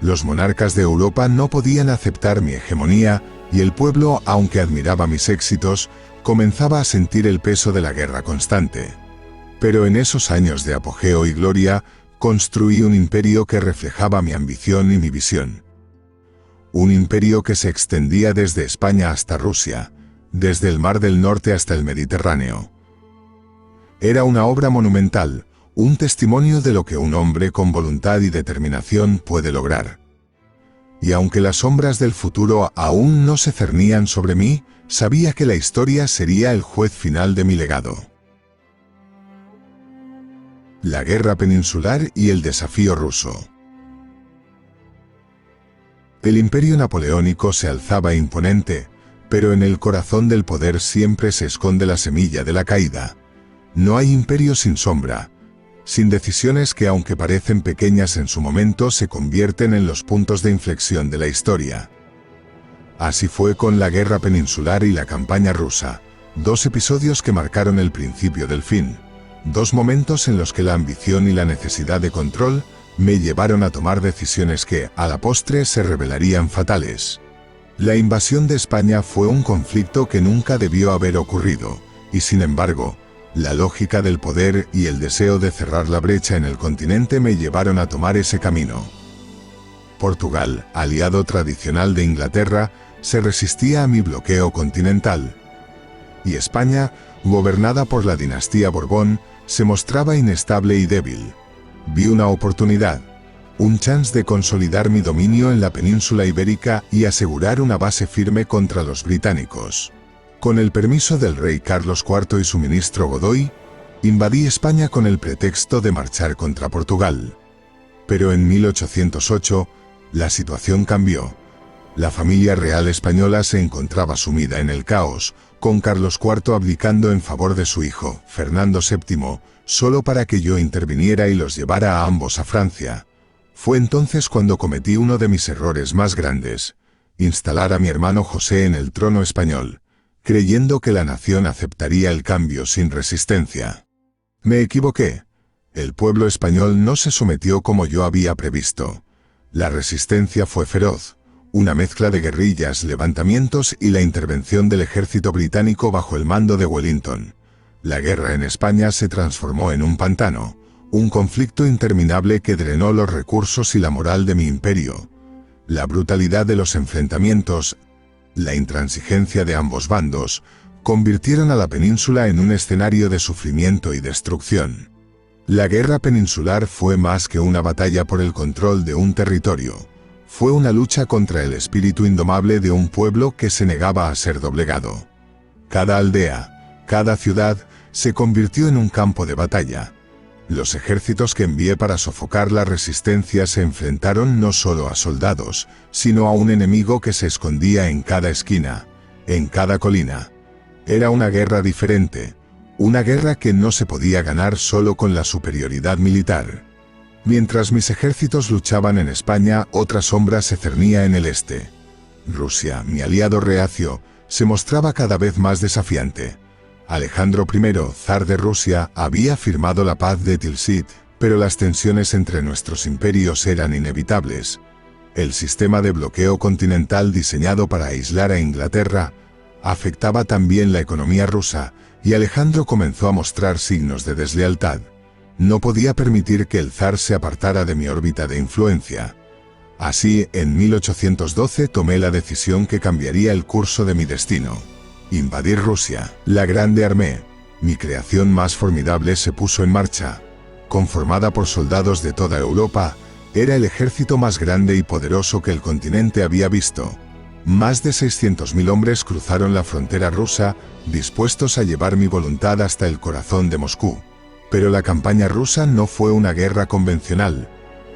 Los monarcas de Europa no podían aceptar mi hegemonía, y el pueblo, aunque admiraba mis éxitos, comenzaba a sentir el peso de la guerra constante. Pero en esos años de apogeo y gloria, construí un imperio que reflejaba mi ambición y mi visión. Un imperio que se extendía desde España hasta Rusia, desde el Mar del Norte hasta el Mediterráneo. Era una obra monumental, un testimonio de lo que un hombre con voluntad y determinación puede lograr. Y aunque las sombras del futuro aún no se cernían sobre mí, sabía que la historia sería el juez final de mi legado. La guerra peninsular y el desafío ruso. El imperio napoleónico se alzaba imponente, pero en el corazón del poder siempre se esconde la semilla de la caída. No hay imperio sin sombra, sin decisiones que, aunque parecen pequeñas en su momento, se convierten en los puntos de inflexión de la historia. Así fue con la guerra peninsular y la campaña rusa, dos episodios que marcaron el principio del fin, dos momentos en los que la ambición y la necesidad de control me llevaron a tomar decisiones que, a la postre, se revelarían fatales. La invasión de España fue un conflicto que nunca debió haber ocurrido, y sin embargo, la lógica del poder y el deseo de cerrar la brecha en el continente me llevaron a tomar ese camino. Portugal, aliado tradicional de Inglaterra, se resistía a mi bloqueo continental. Y España, gobernada por la dinastía Borbón, se mostraba inestable y débil. Vi una oportunidad, un chance de consolidar mi dominio en la península ibérica y asegurar una base firme contra los británicos. Con el permiso del rey Carlos IV y su ministro Godoy, invadí España con el pretexto de marchar contra Portugal. Pero en 1808, la situación cambió. La familia real española se encontraba sumida en el caos, con Carlos IV abdicando en favor de su hijo, Fernando VII, solo para que yo interviniera y los llevara a ambos a Francia. Fue entonces cuando cometí uno de mis errores más grandes: instalar a mi hermano José en el trono español, creyendo que la nación aceptaría el cambio sin resistencia. Me equivoqué. El pueblo español no se sometió como yo había previsto. La resistencia fue feroz, una mezcla de guerrillas, levantamientos y la intervención del ejército británico bajo el mando de Wellington. La guerra en España se transformó en un pantano, un conflicto interminable que drenó los recursos y la moral de mi imperio. La brutalidad de los enfrentamientos, la intransigencia de ambos bandos, convirtieron a la península en un escenario de sufrimiento y destrucción. La guerra peninsular fue más que una batalla por el control de un territorio. Fue una lucha contra el espíritu indomable de un pueblo que se negaba a ser doblegado. Cada aldea, cada ciudad, se convirtió en un campo de batalla. Los ejércitos que envié para sofocar la resistencia se enfrentaron no solo a soldados, sino a un enemigo que se escondía en cada esquina, en cada colina. Era una guerra diferente, una guerra que no se podía ganar solo con la superioridad militar. Mientras mis ejércitos luchaban en España, otra sombra se cernía en el este. Rusia, mi aliado reacio, se mostraba cada vez más desafiante. Alejandro I, zar de Rusia, había firmado la paz de Tilsit, pero las tensiones entre nuestros imperios eran inevitables. El sistema de bloqueo continental diseñado para aislar a Inglaterra afectaba también la economía rusa, y Alejandro comenzó a mostrar signos de deslealtad. No podía permitir que el zar se apartara de mi órbita de influencia. Así, en 1812 tomé la decisión que cambiaría el curso de mi destino: invadir Rusia. La Grande Armée, mi creación más formidable, se puso en marcha. Conformada por soldados de toda Europa, era el ejército más grande y poderoso que el continente había visto. Más de 600.000 hombres cruzaron la frontera rusa, dispuestos a llevar mi voluntad hasta el corazón de Moscú. Pero la campaña rusa no fue una guerra convencional.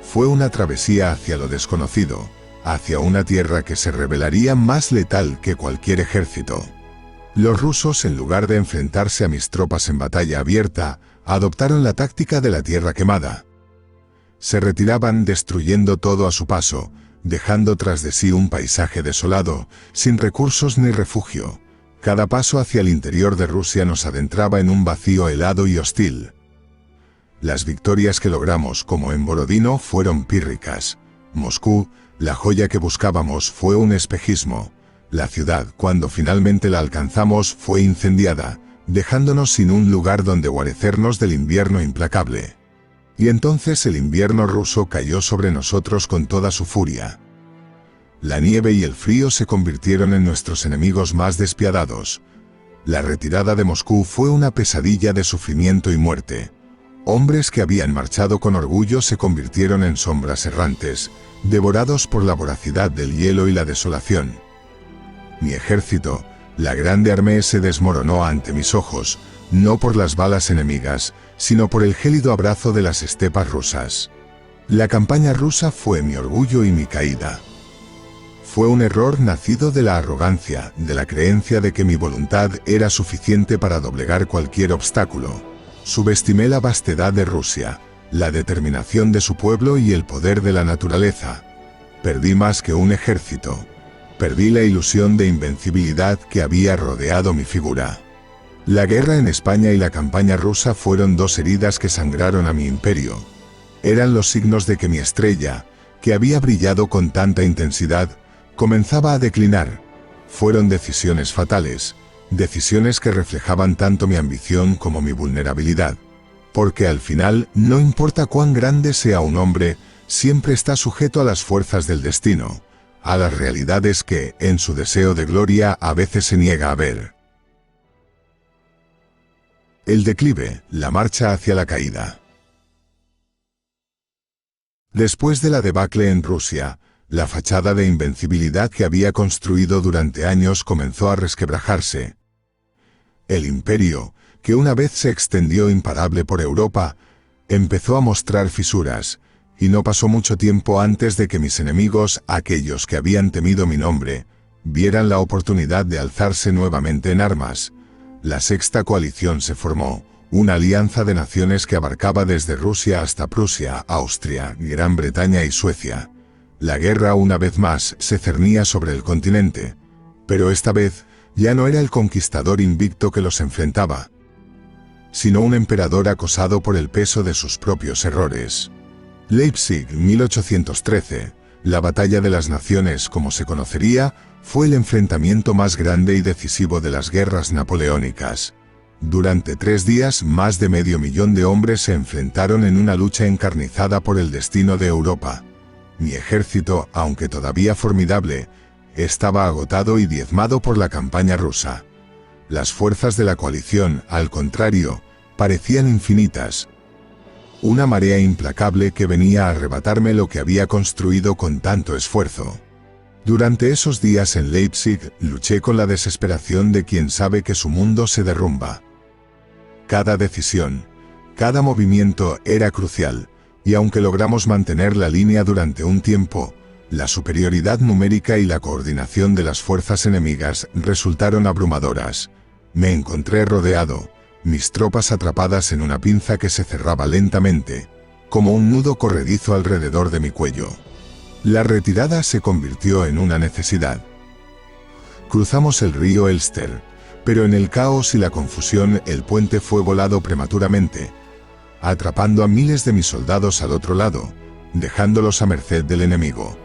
Fue una travesía hacia lo desconocido, hacia una tierra que se revelaría más letal que cualquier ejército. Los rusos, en lugar de enfrentarse a mis tropas en batalla abierta, adoptaron la táctica de la tierra quemada. Se retiraban destruyendo todo a su paso, dejando tras de sí un paisaje desolado, sin recursos ni refugio. Cada paso hacia el interior de Rusia nos adentraba en un vacío helado y hostil. Las victorias que logramos, como en Borodino, fueron pírricas. Moscú, la joya que buscábamos, fue un espejismo. La ciudad, cuando finalmente la alcanzamos, fue incendiada, dejándonos sin un lugar donde guarecernos del invierno implacable. Y entonces el invierno ruso cayó sobre nosotros con toda su furia. La nieve y el frío se convirtieron en nuestros enemigos más despiadados. La retirada de Moscú fue una pesadilla de sufrimiento y muerte. Hombres que habían marchado con orgullo se convirtieron en sombras errantes, devorados por la voracidad del hielo y la desolación. Mi ejército, la Grande Armée, se desmoronó ante mis ojos, no por las balas enemigas, sino por el gélido abrazo de las estepas rusas. La campaña rusa fue mi orgullo y mi caída. Fue un error nacido de la arrogancia, de la creencia de que mi voluntad era suficiente para doblegar cualquier obstáculo. Subestimé la vastedad de Rusia, la determinación de su pueblo y el poder de la naturaleza. Perdí más que un ejército. Perdí la ilusión de invencibilidad que había rodeado mi figura. La guerra en España y la campaña rusa fueron dos heridas que sangraron a mi imperio. Eran los signos de que mi estrella, que había brillado con tanta intensidad, comenzaba a declinar. Fueron decisiones fatales, decisiones que reflejaban tanto mi ambición como mi vulnerabilidad. Porque al final, no importa cuán grande sea un hombre, siempre está sujeto a las fuerzas del destino, a las realidades que, en su deseo de gloria, a veces se niega a ver. El declive, la marcha hacia la caída. Después de la debacle en Rusia, la fachada de invencibilidad que había construido durante años comenzó a resquebrajarse. El imperio, que una vez se extendió imparable por Europa, empezó a mostrar fisuras, y no pasó mucho tiempo antes de que mis enemigos, aquellos que habían temido mi nombre, vieran la oportunidad de alzarse nuevamente en armas. La Sexta Coalición se formó, una alianza de naciones que abarcaba desde Rusia hasta Prusia, Austria, Gran Bretaña y Suecia. La guerra una vez más se cernía sobre el continente, pero esta vez ya no era el conquistador invicto que los enfrentaba, sino un emperador acosado por el peso de sus propios errores. Leipzig, 1813, la Batalla de las Naciones como se conocería, fue el enfrentamiento más grande y decisivo de las guerras napoleónicas. Durante 3 días, más de 500.000 de hombres se enfrentaron en una lucha encarnizada por el destino de Europa. Mi ejército, aunque todavía formidable, estaba agotado y diezmado por la campaña rusa. Las fuerzas de la coalición, al contrario, parecían infinitas. Una marea implacable que venía a arrebatarme lo que había construido con tanto esfuerzo. Durante esos días en Leipzig, luché con la desesperación de quien sabe que su mundo se derrumba. Cada decisión, cada movimiento era crucial, y aunque logramos mantener la línea durante un tiempo, la superioridad numérica y la coordinación de las fuerzas enemigas resultaron abrumadoras. Me encontré rodeado, mis tropas atrapadas en una pinza que se cerraba lentamente, como un nudo corredizo alrededor de mi cuello. La retirada se convirtió en una necesidad. Cruzamos el río Elster, pero en el caos y la confusión el puente fue volado prematuramente, atrapando a miles de mis soldados al otro lado, dejándolos a merced del enemigo.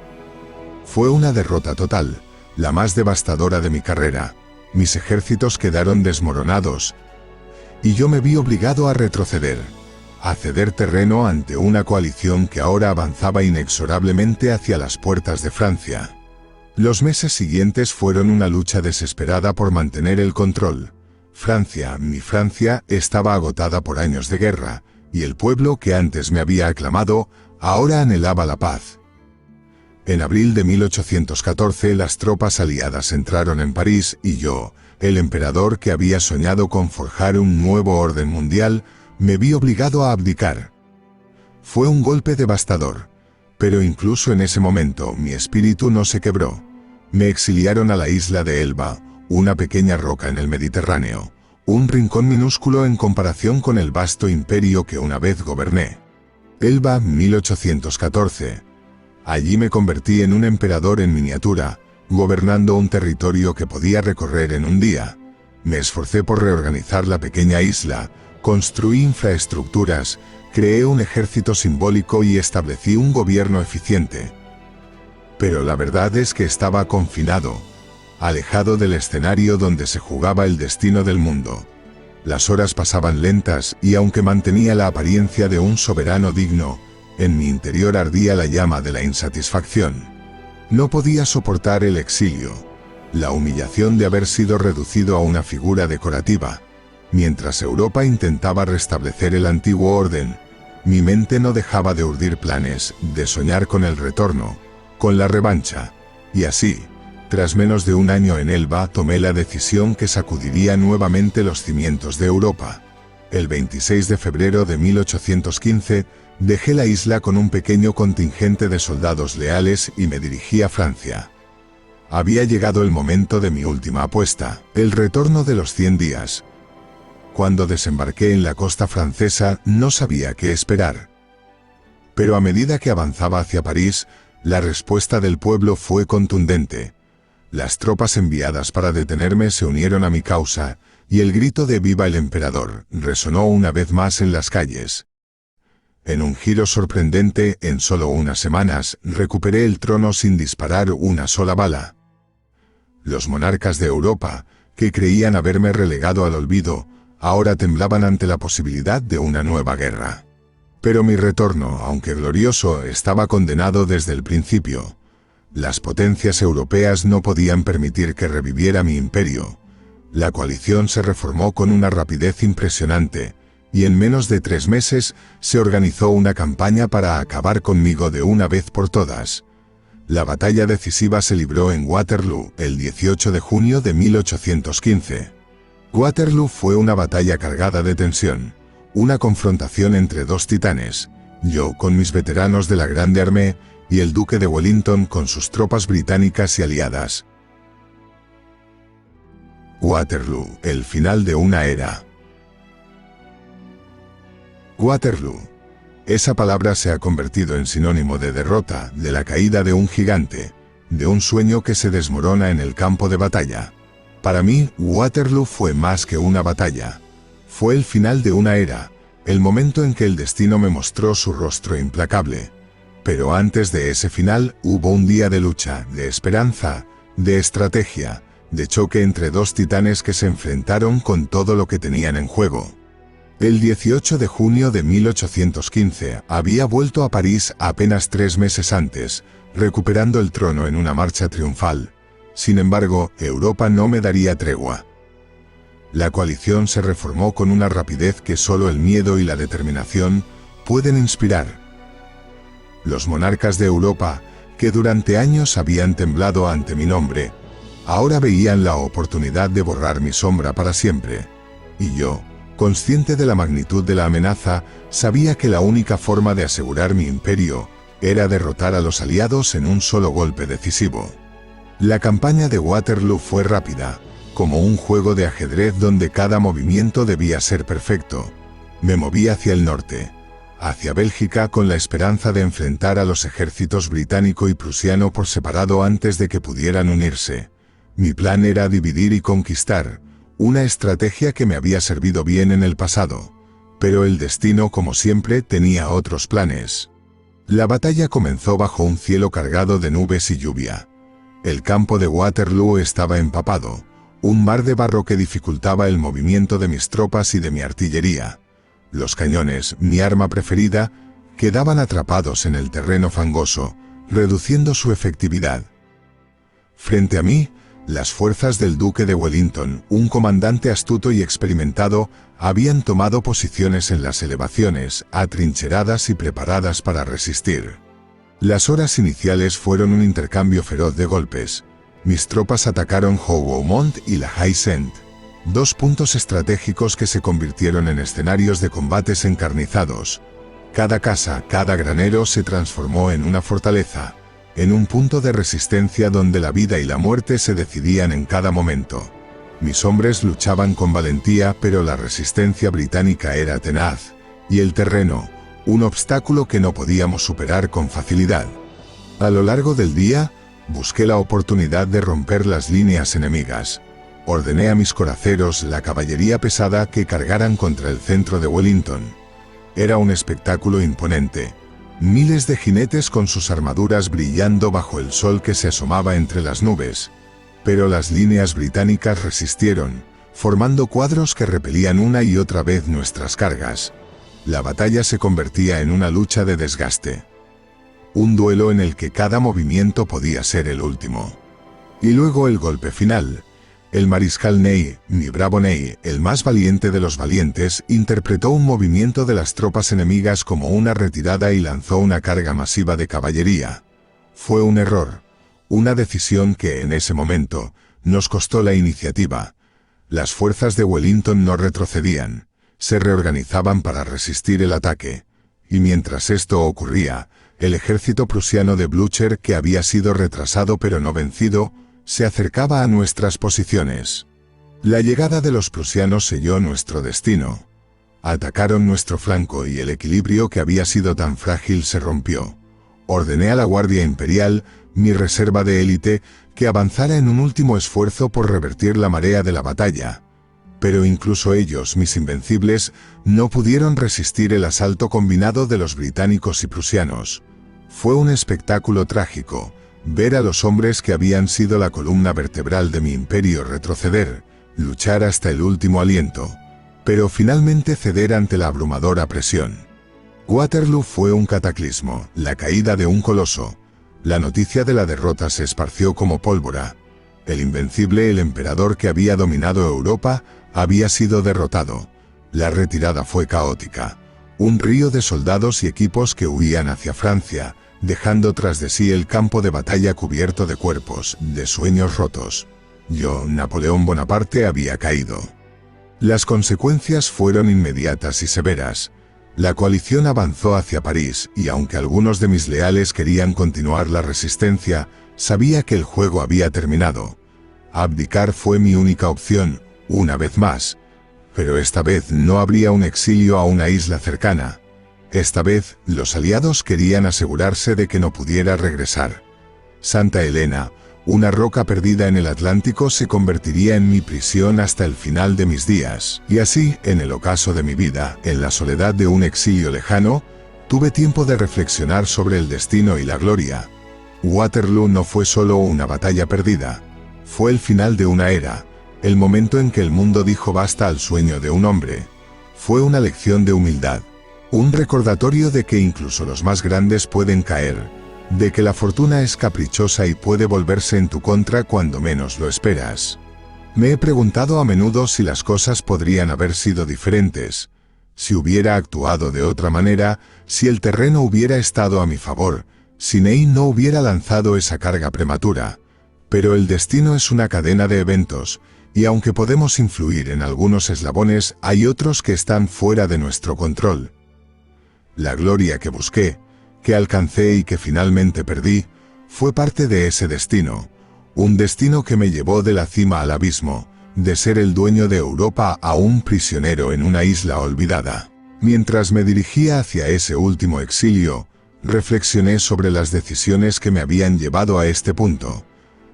Fue una derrota total, la más devastadora de mi carrera. Mis ejércitos quedaron desmoronados, y yo me vi obligado a retroceder, a ceder terreno ante una coalición que ahora avanzaba inexorablemente hacia las puertas de Francia. Los meses siguientes fueron una lucha desesperada por mantener el control. Francia, mi Francia, estaba agotada por años de guerra, y el pueblo que antes me había aclamado, ahora anhelaba la paz. En abril de 1814 las tropas aliadas entraron en París y yo, el emperador que había soñado con forjar un nuevo orden mundial, me vi obligado a abdicar. Fue un golpe devastador, pero incluso en ese momento mi espíritu no se quebró. Me exiliaron a la isla de Elba, una pequeña roca en el Mediterráneo, un rincón minúsculo en comparación con el vasto imperio que una vez goberné. Elba, 1814. Allí me convertí en un emperador en miniatura, gobernando un territorio que podía recorrer en un día. Me esforcé por reorganizar la pequeña isla, construí infraestructuras, creé un ejército simbólico y establecí un gobierno eficiente. Pero la verdad es que estaba confinado, alejado del escenario donde se jugaba el destino del mundo. Las horas pasaban lentas y aunque mantenía la apariencia de un soberano digno, en mi interior ardía la llama de la insatisfacción. No podía soportar el exilio, la humillación de haber sido reducido a una figura decorativa. Mientras Europa intentaba restablecer el antiguo orden, mi mente no dejaba de urdir planes, de soñar con el retorno, con la revancha. Y así, tras menos de un año en Elba, tomé la decisión que sacudiría nuevamente los cimientos de Europa. El 26 de febrero de 1815, dejé la isla con un pequeño contingente de soldados leales y me dirigí a Francia. Había llegado el momento de mi última apuesta, el retorno de los 100 días. Cuando desembarqué en la costa francesa, no sabía qué esperar. Pero a medida que avanzaba hacia París, la respuesta del pueblo fue contundente. Las tropas enviadas para detenerme se unieron a mi causa, y el grito de «¡Viva el emperador!» resonó una vez más en las calles. En un giro sorprendente, en solo unas semanas, recuperé el trono sin disparar una sola bala. Los monarcas de Europa, que creían haberme relegado al olvido, ahora temblaban ante la posibilidad de una nueva guerra. Pero mi retorno, aunque glorioso, estaba condenado desde el principio. Las potencias europeas no podían permitir que reviviera mi imperio. La coalición se reformó con una rapidez impresionante, y en menos de 3 meses se organizó una campaña para acabar conmigo de una vez por todas. La batalla decisiva se libró en Waterloo el 18 de junio de 1815. Waterloo fue una batalla cargada de tensión, una confrontación entre dos titanes, yo con mis veteranos de la Grande Armée y el Duque de Wellington con sus tropas británicas y aliadas. Waterloo, el final de una era. Waterloo. Esa palabra se ha convertido en sinónimo de derrota, de la caída de un gigante, de un sueño que se desmorona en el campo de batalla. Para mí, Waterloo fue más que una batalla. Fue el final de una era, el momento en que el destino me mostró su rostro implacable. Pero antes de ese final hubo un día de lucha, de esperanza, de estrategia, de choque entre dos titanes que se enfrentaron con todo lo que tenían en juego. El 18 de junio de 1815 había vuelto a París apenas 3 meses antes, recuperando el trono en una marcha triunfal. Sin embargo, Europa no me daría tregua. La coalición se reformó con una rapidez que solo el miedo y la determinación pueden inspirar. Los monarcas de Europa, que durante años habían temblado ante mi nombre, ahora veían la oportunidad de borrar mi sombra para siempre. Y yo, consciente de la magnitud de la amenaza, sabía que la única forma de asegurar mi imperio era derrotar a los aliados en un solo golpe decisivo. La campaña de Waterloo fue rápida, como un juego de ajedrez donde cada movimiento debía ser perfecto. Me moví hacia el norte, hacia Bélgica con la esperanza de enfrentar a los ejércitos británico y prusiano por separado antes de que pudieran unirse. Mi plan era dividir y conquistar, una estrategia que me había servido bien en el pasado, pero el destino, como siempre, tenía otros planes. La batalla comenzó bajo un cielo cargado de nubes y lluvia. El campo de Waterloo estaba empapado, un mar de barro que dificultaba el movimiento de mis tropas y de mi artillería. Los cañones, mi arma preferida, quedaban atrapados en el terreno fangoso, reduciendo su efectividad. Frente a mí, las fuerzas del Duque de Wellington, un comandante astuto y experimentado, habían tomado posiciones en las elevaciones, atrincheradas y preparadas para resistir. Las horas iniciales fueron un intercambio feroz de golpes. Mis tropas atacaron Hougoumont y la Haye-Saint, dos puntos estratégicos que se convirtieron en escenarios de combates encarnizados. Cada casa, cada granero se transformó en una fortaleza, en un punto de resistencia donde la vida y la muerte se decidían en cada momento. Mis hombres luchaban con valentía, pero la resistencia británica era tenaz, y el terreno, un obstáculo que no podíamos superar con facilidad. A lo largo del día, busqué la oportunidad de romper las líneas enemigas. Ordené a mis coraceros, la caballería pesada, que cargaran contra el centro de Wellington. Era un espectáculo imponente. Miles de jinetes con sus armaduras brillando bajo el sol que se asomaba entre las nubes. Pero las líneas británicas resistieron, formando cuadros que repelían una y otra vez nuestras cargas. La batalla se convertía en una lucha de desgaste. Un duelo en el que cada movimiento podía ser el último. Y luego el golpe final. El mariscal Ney, mi bravo Ney, el más valiente de los valientes, interpretó un movimiento de las tropas enemigas como una retirada y lanzó una carga masiva de caballería. Fue un error, una decisión que, en ese momento, nos costó la iniciativa. Las fuerzas de Wellington no retrocedían, se reorganizaban para resistir el ataque. Y mientras esto ocurría, el ejército prusiano de Blücher, que había sido retrasado pero no vencido, se acercaba a nuestras posiciones. La llegada de los prusianos selló nuestro destino. Atacaron nuestro flanco y el equilibrio que había sido tan frágil se rompió. Ordené a la Guardia Imperial, mi reserva de élite, que avanzara en un último esfuerzo por revertir la marea de la batalla. Pero incluso ellos, mis invencibles, no pudieron resistir el asalto combinado de los británicos y prusianos. Fue un espectáculo trágico, ver a los hombres que habían sido la columna vertebral de mi imperio retroceder, luchar hasta el último aliento, pero finalmente ceder ante la abrumadora presión. Waterloo fue un cataclismo, la caída de un coloso. La noticia de la derrota se esparció como pólvora. El invencible, el emperador que había dominado Europa, había sido derrotado. La retirada fue caótica. Un río de soldados y equipos que huían hacia Francia, dejando tras de sí el campo de batalla cubierto de cuerpos, de sueños rotos. Yo, Napoleón Bonaparte, había caído. Las consecuencias fueron inmediatas y severas. La coalición avanzó hacia París y aunque algunos de mis leales querían continuar la resistencia, sabía que el juego había terminado. Abdicar fue mi única opción, una vez más. Pero esta vez no habría un exilio a una isla cercana. Esta vez, los aliados querían asegurarse de que no pudiera regresar. Santa Elena, una roca perdida en el Atlántico, se convertiría en mi prisión hasta el final de mis días. Y así, en el ocaso de mi vida, en la soledad de un exilio lejano, tuve tiempo de reflexionar sobre el destino y la gloria. Waterloo no fue solo una batalla perdida. Fue el final de una era, el momento en que el mundo dijo basta al sueño de un hombre. Fue una lección de humildad, un recordatorio de que incluso los más grandes pueden caer, de que la fortuna es caprichosa y puede volverse en tu contra cuando menos lo esperas. Me he preguntado a menudo si las cosas podrían haber sido diferentes, si hubiera actuado de otra manera, si el terreno hubiera estado a mi favor, si Ney no hubiera lanzado esa carga prematura. Pero el destino es una cadena de eventos, y aunque podemos influir en algunos eslabones, hay otros que están fuera de nuestro control. La gloria que busqué, que alcancé y que finalmente perdí, fue parte de ese destino, un destino que me llevó de la cima al abismo, de ser el dueño de Europa a un prisionero en una isla olvidada. Mientras me dirigía hacia ese último exilio, reflexioné sobre las decisiones que me habían llevado a este punto.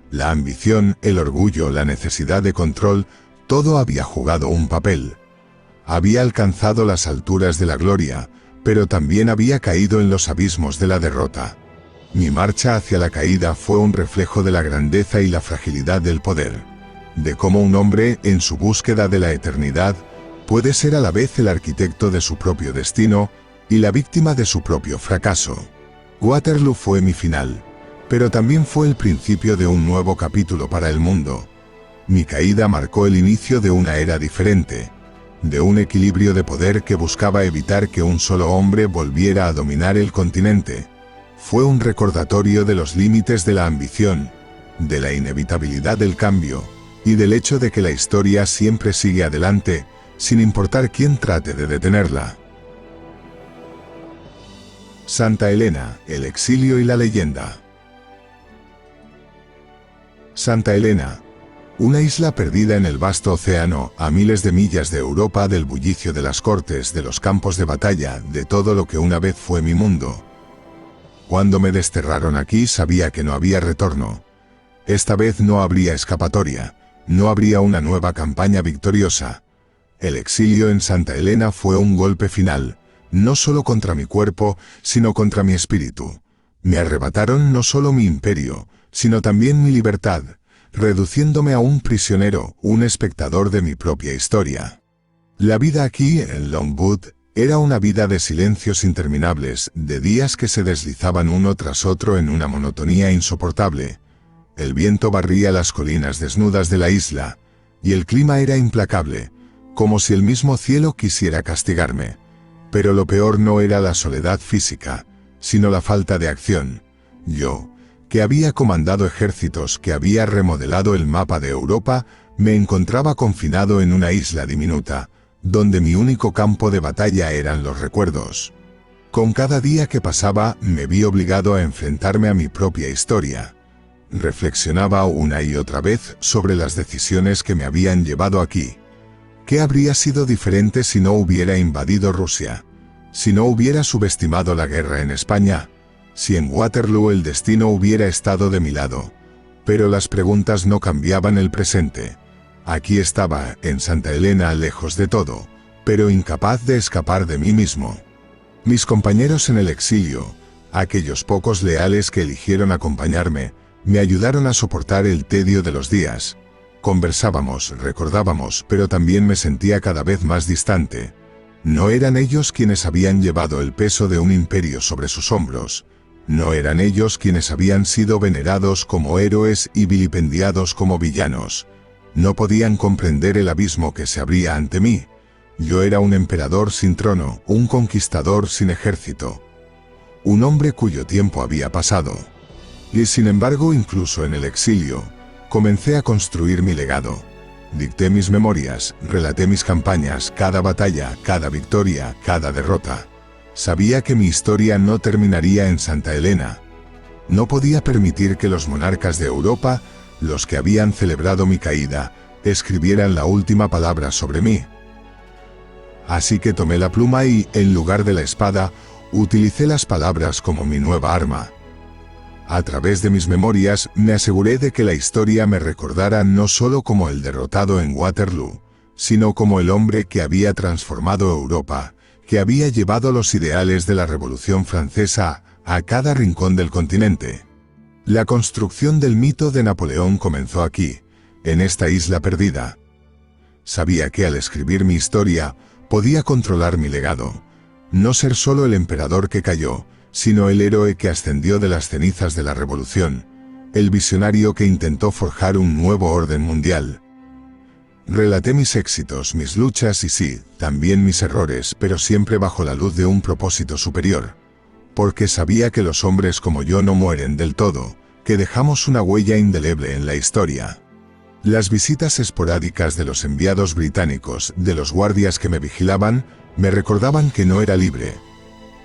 La ambición, el orgullo, la necesidad de control, todo había jugado un papel. Había alcanzado las alturas de la gloria, pero también había caído en los abismos de la derrota. Mi marcha hacia la caída fue un reflejo de la grandeza y la fragilidad del poder, de cómo un hombre, en su búsqueda de la eternidad, puede ser a la vez el arquitecto de su propio destino y la víctima de su propio fracaso. Waterloo fue mi final, pero también fue el principio de un nuevo capítulo para el mundo. Mi caída marcó el inicio de una era diferente, de un equilibrio de poder que buscaba evitar que un solo hombre volviera a dominar el continente. Fue un recordatorio de los límites de la ambición, de la inevitabilidad del cambio, y del hecho de que la historia siempre sigue adelante, sin importar quién trate de detenerla. Santa Elena, el exilio y la leyenda. Santa Elena, una isla perdida en el vasto océano, a miles de millas de Europa, del bullicio de las cortes, de los campos de batalla, de todo lo que una vez fue mi mundo. Cuando me desterraron aquí sabía que no había retorno. Esta vez no habría escapatoria, no habría una nueva campaña victoriosa. El exilio en Santa Elena fue un golpe final, no solo contra mi cuerpo, sino contra mi espíritu. Me arrebataron no solo mi imperio, sino también mi libertad, reduciéndome a un prisionero, un espectador de mi propia historia. La vida aquí, en Longwood, era una vida de silencios interminables, de días que se deslizaban uno tras otro en una monotonía insoportable. El viento barría las colinas desnudas de la isla, y el clima era implacable, como si el mismo cielo quisiera castigarme. Pero lo peor no era la soledad física, sino la falta de acción. Yo, que había comandado ejércitos, que había remodelado el mapa de Europa, me encontraba confinado en una isla diminuta, donde mi único campo de batalla eran los recuerdos. Con cada día que pasaba, me vi obligado a enfrentarme a mi propia historia. Reflexionaba una y otra vez sobre las decisiones que me habían llevado aquí. ¿Qué habría sido diferente si no hubiera invadido Rusia? Si no hubiera subestimado la guerra en España? Si en Waterloo el destino hubiera estado de mi lado? Pero las preguntas no cambiaban el presente. Aquí estaba, en Santa Elena, lejos de todo, pero incapaz de escapar de mí mismo. Mis compañeros en el exilio, aquellos pocos leales que eligieron acompañarme, me ayudaron a soportar el tedio de los días. Conversábamos, recordábamos, pero también me sentía cada vez más distante. No eran ellos quienes habían llevado el peso de un imperio sobre sus hombros. No eran ellos quienes habían sido venerados como héroes y vilipendiados como villanos. No podían comprender el abismo que se abría ante mí. Yo era un emperador sin trono, un conquistador sin ejército. Un hombre cuyo tiempo había pasado. Y sin embargo, incluso en el exilio, comencé a construir mi legado. Dicté mis memorias, relaté mis campañas, cada batalla, cada victoria, cada derrota. Sabía que mi historia no terminaría en Santa Helena. No podía permitir que los monarcas de Europa, los que habían celebrado mi caída, escribieran la última palabra sobre mí. Así que tomé la pluma y, en lugar de la espada, utilicé las palabras como mi nueva arma. A través de mis memorias, me aseguré de que la historia me recordara no solo como el derrotado en Waterloo, sino como el hombre que había transformado Europa, que había llevado los ideales de la Revolución Francesa a cada rincón del continente. La construcción del mito de Napoleón comenzó aquí, en esta isla perdida. Sabía que al escribir mi historia, podía controlar mi legado, no ser solo el emperador que cayó, sino el héroe que ascendió de las cenizas de la Revolución, el visionario que intentó forjar un nuevo orden mundial. Relaté mis éxitos, mis luchas y sí, también mis errores, pero siempre bajo la luz de un propósito superior. Porque sabía que los hombres como yo no mueren del todo, que dejamos una huella indeleble en la historia. Las visitas esporádicas de los enviados británicos, de los guardias que me vigilaban, me recordaban que no era libre.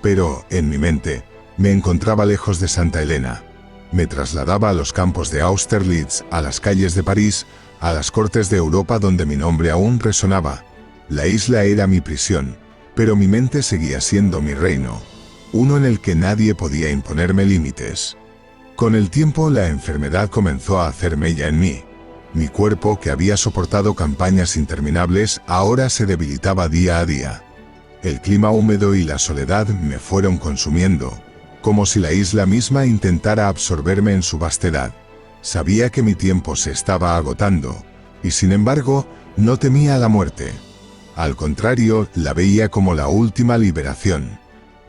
Pero, en mi mente, me encontraba lejos de Santa Helena. Me trasladaba a los campos de Austerlitz, a las calles de París, a las cortes de Europa donde mi nombre aún resonaba. La isla era mi prisión, pero mi mente seguía siendo mi reino, uno en el que nadie podía imponerme límites. Con el tiempo la enfermedad comenzó a hacer mella en mí. Mi cuerpo, que había soportado campañas interminables, ahora se debilitaba día a día. El clima húmedo y la soledad me fueron consumiendo, como si la isla misma intentara absorberme en su vastedad. Sabía que mi tiempo se estaba agotando, y sin embargo, no temía la muerte. Al contrario, la veía como la última liberación,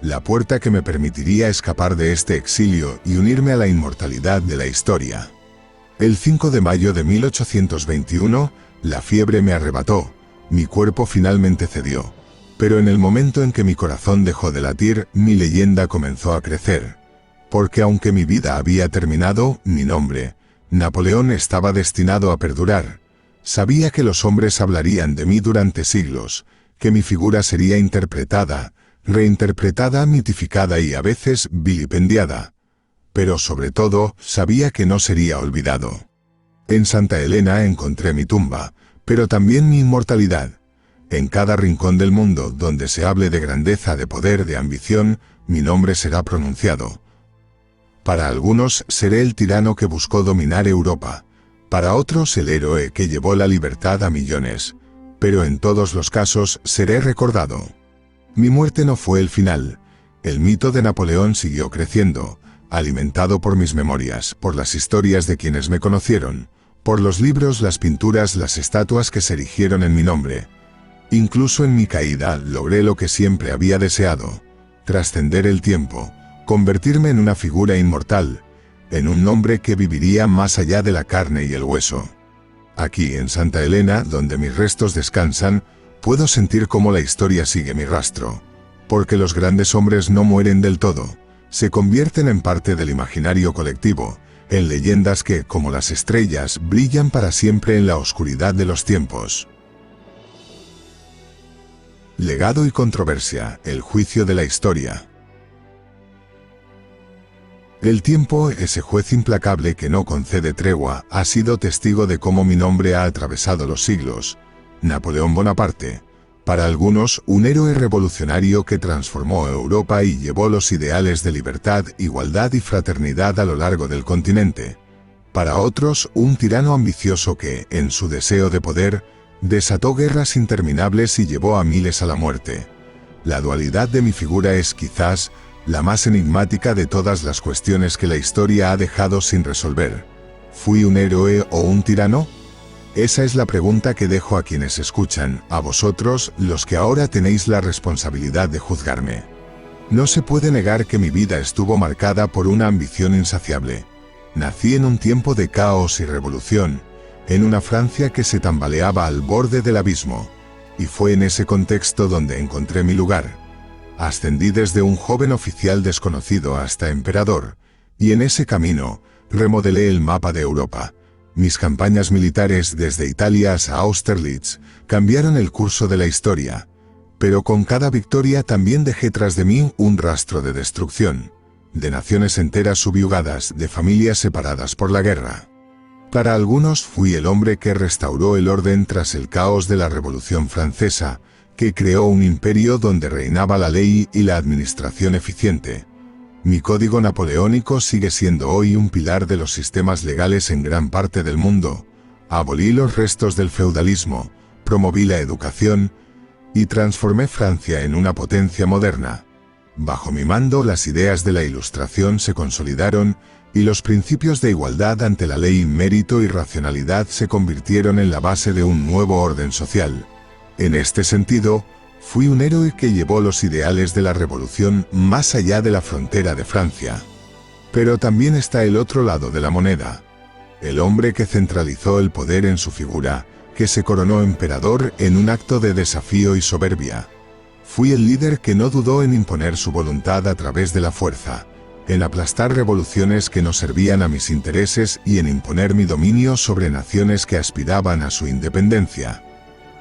la puerta que me permitiría escapar de este exilio y unirme a la inmortalidad de la historia. El 5 de mayo de 1821, la fiebre me arrebató, mi cuerpo finalmente cedió. Pero en el momento en que mi corazón dejó de latir, mi leyenda comenzó a crecer. Porque aunque mi vida había terminado, mi nombre, Napoleón, estaba destinado a perdurar. Sabía que los hombres hablarían de mí durante siglos, que mi figura sería interpretada, reinterpretada, mitificada y a veces vilipendiada. Pero sobre todo, sabía que no sería olvidado. En Santa Helena encontré mi tumba, pero también mi inmortalidad. En cada rincón del mundo donde se hable de grandeza, de poder, de ambición, mi nombre será pronunciado. Para algunos seré el tirano que buscó dominar Europa, para otros el héroe que llevó la libertad a millones, pero en todos los casos seré recordado. Mi muerte no fue el final. El mito de Napoleón siguió creciendo, alimentado por mis memorias, por las historias de quienes me conocieron, por los libros, las pinturas, las estatuas que se erigieron en mi nombre. Incluso en mi caída logré lo que siempre había deseado: trascender el tiempo, convertirme en una figura inmortal, en un nombre que viviría más allá de la carne y el hueso. Aquí en Santa Helena, donde mis restos descansan, puedo sentir cómo la historia sigue mi rastro, porque los grandes hombres no mueren del todo, se convierten en parte del imaginario colectivo, en leyendas que, como las estrellas, brillan para siempre en la oscuridad de los tiempos. Legado y controversia, el juicio de la historia. El tiempo, ese juez implacable que no concede tregua, ha sido testigo de cómo mi nombre ha atravesado los siglos. Napoleón Bonaparte, para algunos, un héroe revolucionario que transformó Europa y llevó los ideales de libertad, igualdad y fraternidad a lo largo del continente. Para otros, un tirano ambicioso que, en su deseo de poder, desató guerras interminables y llevó a miles a la muerte. La dualidad de mi figura es quizás la más enigmática de todas las cuestiones que la historia ha dejado sin resolver. ¿Fui un héroe o un tirano? Esa es la pregunta que dejo a quienes escuchan, a vosotros, los que ahora tenéis la responsabilidad de juzgarme. No se puede negar que mi vida estuvo marcada por una ambición insaciable. Nací en un tiempo de caos y revolución, en una Francia que se tambaleaba al borde del abismo, y fue en ese contexto donde encontré mi lugar. Ascendí desde un joven oficial desconocido hasta emperador, y en ese camino remodelé el mapa de Europa. Mis campañas militares desde Italia hasta Austerlitz cambiaron el curso de la historia, pero con cada victoria también dejé tras de mí un rastro de destrucción, de naciones enteras subyugadas, de familias separadas por la guerra. Para algunos fui el hombre que restauró el orden tras el caos de la Revolución Francesa, que creó un imperio donde reinaba la ley y la administración eficiente. Mi código napoleónico sigue siendo hoy un pilar de los sistemas legales en gran parte del mundo. Abolí los restos del feudalismo, promoví la educación y transformé Francia en una potencia moderna. Bajo mi mando, las ideas de la Ilustración se consolidaron y los principios de igualdad ante la ley, mérito y racionalidad se convirtieron en la base de un nuevo orden social. En este sentido, fui un héroe que llevó los ideales de la revolución más allá de la frontera de Francia. Pero también está el otro lado de la moneda. El hombre que centralizó el poder en su figura, que se coronó emperador en un acto de desafío y soberbia. Fui el líder que no dudó en imponer su voluntad a través de la fuerza, en aplastar revoluciones que no servían a mis intereses y en imponer mi dominio sobre naciones que aspiraban a su independencia.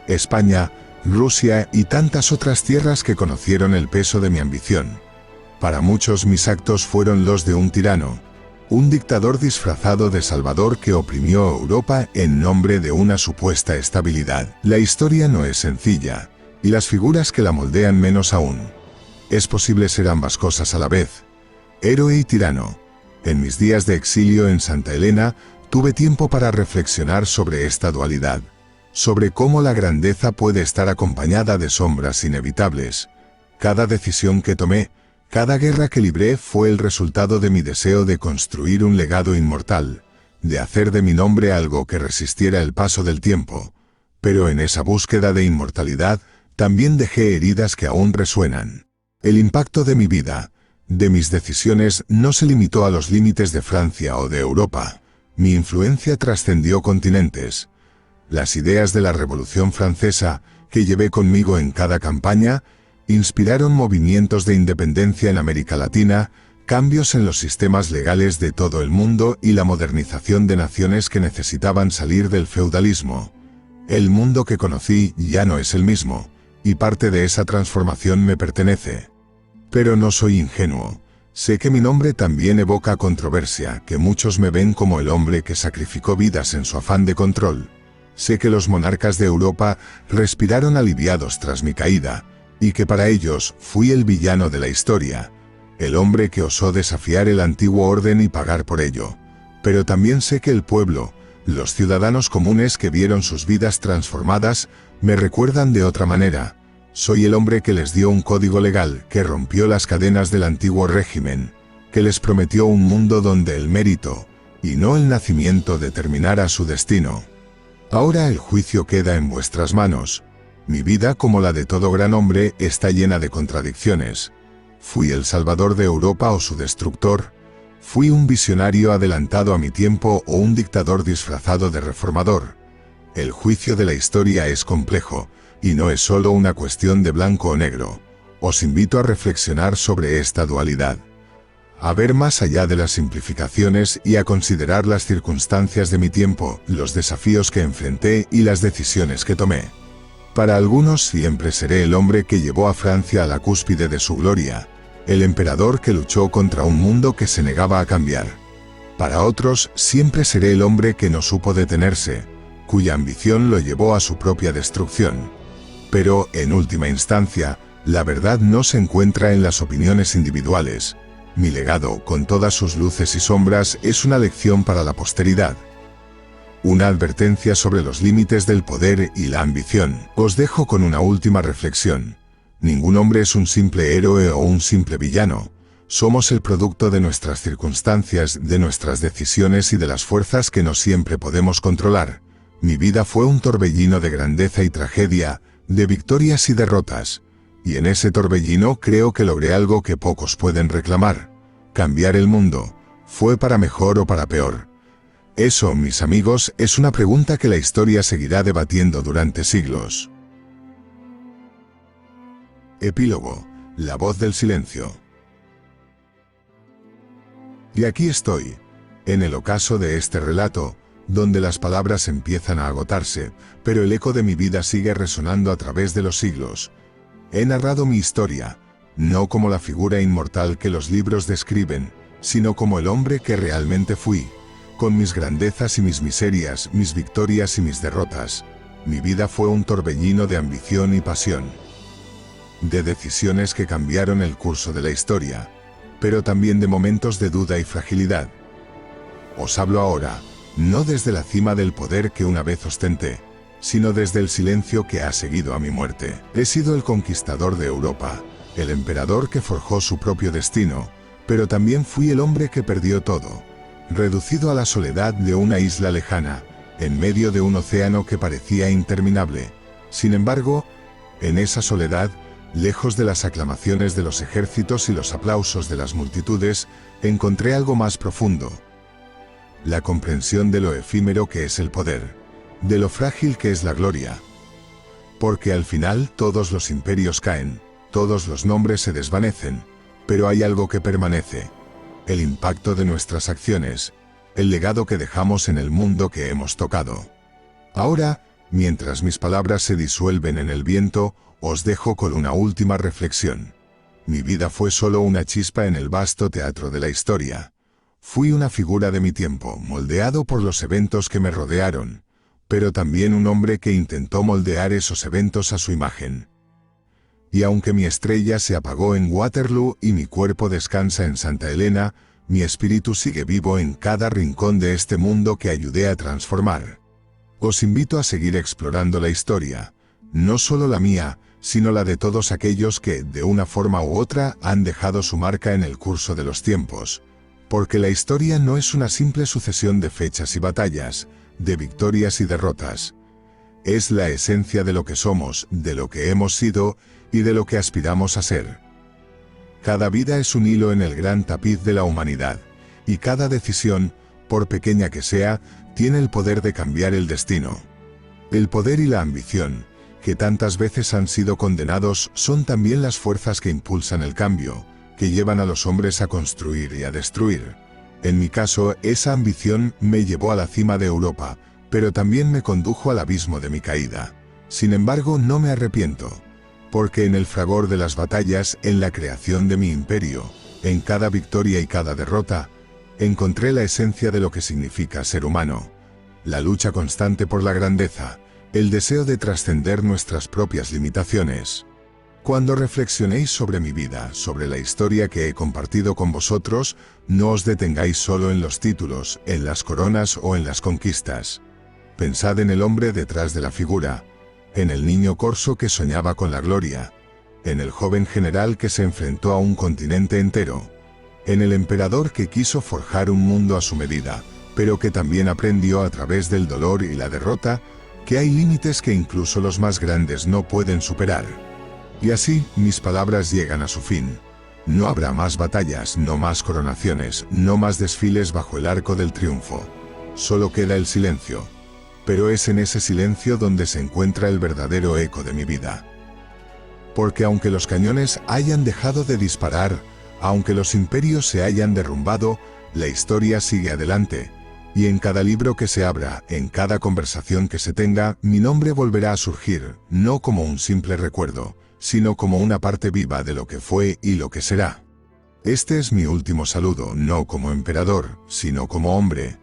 España, Rusia y tantas otras tierras que conocieron el peso de mi ambición. Para muchos mis actos fueron los de un tirano, un dictador disfrazado de salvador que oprimió a Europa en nombre de una supuesta estabilidad. La historia no es sencilla, y las figuras que la moldean menos aún. Es posible ser ambas cosas a la vez, héroe y tirano. En mis días de exilio en Santa Elena, tuve tiempo para reflexionar sobre esta dualidad, sobre cómo la grandeza puede estar acompañada de sombras inevitables. Cada decisión que tomé, cada guerra que libré fue el resultado de mi deseo de construir un legado inmortal, de hacer de mi nombre algo que resistiera el paso del tiempo. Pero en esa búsqueda de inmortalidad, también dejé heridas que aún resuenan. El impacto de mi vida, de mis decisiones, no se limitó a los límites de Francia o de Europa. Mi influencia trascendió continentes. Las ideas de la Revolución Francesa, que llevé conmigo en cada campaña, inspiraron movimientos de independencia en América Latina, cambios en los sistemas legales de todo el mundo y la modernización de naciones que necesitaban salir del feudalismo. El mundo que conocí ya no es el mismo, y parte de esa transformación me pertenece. Pero no soy ingenuo. Sé que mi nombre también evoca controversia, que muchos me ven como el hombre que sacrificó vidas en su afán de control. Sé que los monarcas de Europa respiraron aliviados tras mi caída, y que para ellos fui el villano de la historia, el hombre que osó desafiar el antiguo orden y pagar por ello. Pero también sé que el pueblo, los ciudadanos comunes que vieron sus vidas transformadas, me recuerdan de otra manera. Soy el hombre que les dio un código legal, que rompió las cadenas del antiguo régimen, que les prometió un mundo donde el mérito, y no el nacimiento, determinara su destino. Ahora el juicio queda en vuestras manos. Mi vida, como la de todo gran hombre, está llena de contradicciones. ¿Fui el salvador de Europa o su destructor? ¿Fui un visionario adelantado a mi tiempo o un dictador disfrazado de reformador? El juicio de la historia es complejo, y no es solo una cuestión de blanco o negro. Os invito a reflexionar sobre esta dualidad, a ver más allá de las simplificaciones y a considerar las circunstancias de mi tiempo, los desafíos que enfrenté y las decisiones que tomé. Para algunos siempre seré el hombre que llevó a Francia a la cúspide de su gloria, el emperador que luchó contra un mundo que se negaba a cambiar. Para otros siempre seré el hombre que no supo detenerse, cuya ambición lo llevó a su propia destrucción. Pero, en última instancia, la verdad no se encuentra en las opiniones individuales. Mi legado, con todas sus luces y sombras, es una lección para la posteridad. Una advertencia sobre los límites del poder y la ambición. Os dejo con una última reflexión. Ningún hombre es un simple héroe o un simple villano. Somos el producto de nuestras circunstancias, de nuestras decisiones y de las fuerzas que no siempre podemos controlar. Mi vida fue un torbellino de grandeza y tragedia, de victorias y derrotas. Y en ese torbellino creo que logré algo que pocos pueden reclamar. Cambiar el mundo. ¿Fue para mejor o para peor? Eso, mis amigos, es una pregunta que la historia seguirá debatiendo durante siglos. Epílogo. La voz del silencio. Y aquí estoy, en el ocaso de este relato, donde las palabras empiezan a agotarse, pero el eco de mi vida sigue resonando a través de los siglos. He narrado mi historia, no como la figura inmortal que los libros describen, sino como el hombre que realmente fui, con mis grandezas y mis miserias, mis victorias y mis derrotas. Mi vida fue un torbellino de ambición y pasión, de decisiones que cambiaron el curso de la historia, pero también de momentos de duda y fragilidad. Os hablo ahora, no desde la cima del poder que una vez ostenté, sino desde el silencio que ha seguido a mi muerte. He sido el conquistador de Europa, el emperador que forjó su propio destino, pero también fui el hombre que perdió todo, reducido a la soledad de una isla lejana, en medio de un océano que parecía interminable. Sin embargo, en esa soledad, lejos de las aclamaciones de los ejércitos y los aplausos de las multitudes, encontré algo más profundo: la comprensión de lo efímero que es el poder, de lo frágil que es la gloria. Porque al final todos los imperios caen, todos los nombres se desvanecen, pero hay algo que permanece: el impacto de nuestras acciones, el legado que dejamos en el mundo que hemos tocado. Ahora, mientras mis palabras se disuelven en el viento, os dejo con una última reflexión. Mi vida fue solo una chispa en el vasto teatro de la historia. Fui una figura de mi tiempo, moldeado por los eventos que me rodearon, pero también un hombre que intentó moldear esos eventos a su imagen. Y aunque mi estrella se apagó en Waterloo y mi cuerpo descansa en Santa Elena, mi espíritu sigue vivo en cada rincón de este mundo que ayudé a transformar. Os invito a seguir explorando la historia, no solo la mía, sino la de todos aquellos que, de una forma u otra, han dejado su marca en el curso de los tiempos. Porque la historia no es una simple sucesión de fechas y batallas, de victorias y derrotas. Es la esencia de lo que somos, de lo que hemos sido y de lo que aspiramos a ser. Cada vida es un hilo en el gran tapiz de la humanidad, y cada decisión, por pequeña que sea, tiene el poder de cambiar el destino. El poder y la ambición, que tantas veces han sido condenados, son también las fuerzas que impulsan el cambio, que llevan a los hombres a construir y a destruir. En mi caso, esa ambición me llevó a la cima de Europa, pero también me condujo al abismo de mi caída. Sin embargo, no me arrepiento, porque en el fragor de las batallas, en la creación de mi imperio, en cada victoria y cada derrota, encontré la esencia de lo que significa ser humano: la lucha constante por la grandeza, el deseo de trascender nuestras propias limitaciones. Cuando reflexionéis sobre mi vida, sobre la historia que he compartido con vosotros, no os detengáis solo en los títulos, en las coronas o en las conquistas. Pensad en el hombre detrás de la figura, en el niño corso que soñaba con la gloria, en el joven general que se enfrentó a un continente entero, en el emperador que quiso forjar un mundo a su medida, pero que también aprendió a través del dolor y la derrota que hay límites que incluso los más grandes no pueden superar. Y así, mis palabras llegan a su fin. No habrá más batallas, no más coronaciones, no más desfiles bajo el arco del triunfo. Solo queda el silencio. Pero es en ese silencio donde se encuentra el verdadero eco de mi vida. Porque aunque los cañones hayan dejado de disparar, aunque los imperios se hayan derrumbado, la historia sigue adelante. Y en cada libro que se abra, en cada conversación que se tenga, mi nombre volverá a surgir, no como un simple recuerdo, sino como una parte viva de lo que fue y lo que será. Este es mi último saludo, no como emperador, sino como hombre.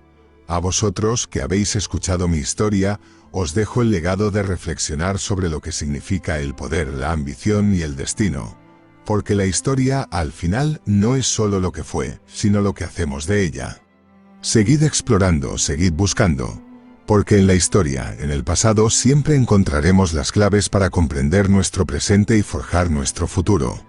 A vosotros, que habéis escuchado mi historia, os dejo el legado de reflexionar sobre lo que significa el poder, la ambición y el destino. Porque la historia, al final, no es solo lo que fue, sino lo que hacemos de ella. Seguid explorando, seguid buscando. Porque en la historia, en el pasado, siempre encontraremos las claves para comprender nuestro presente y forjar nuestro futuro.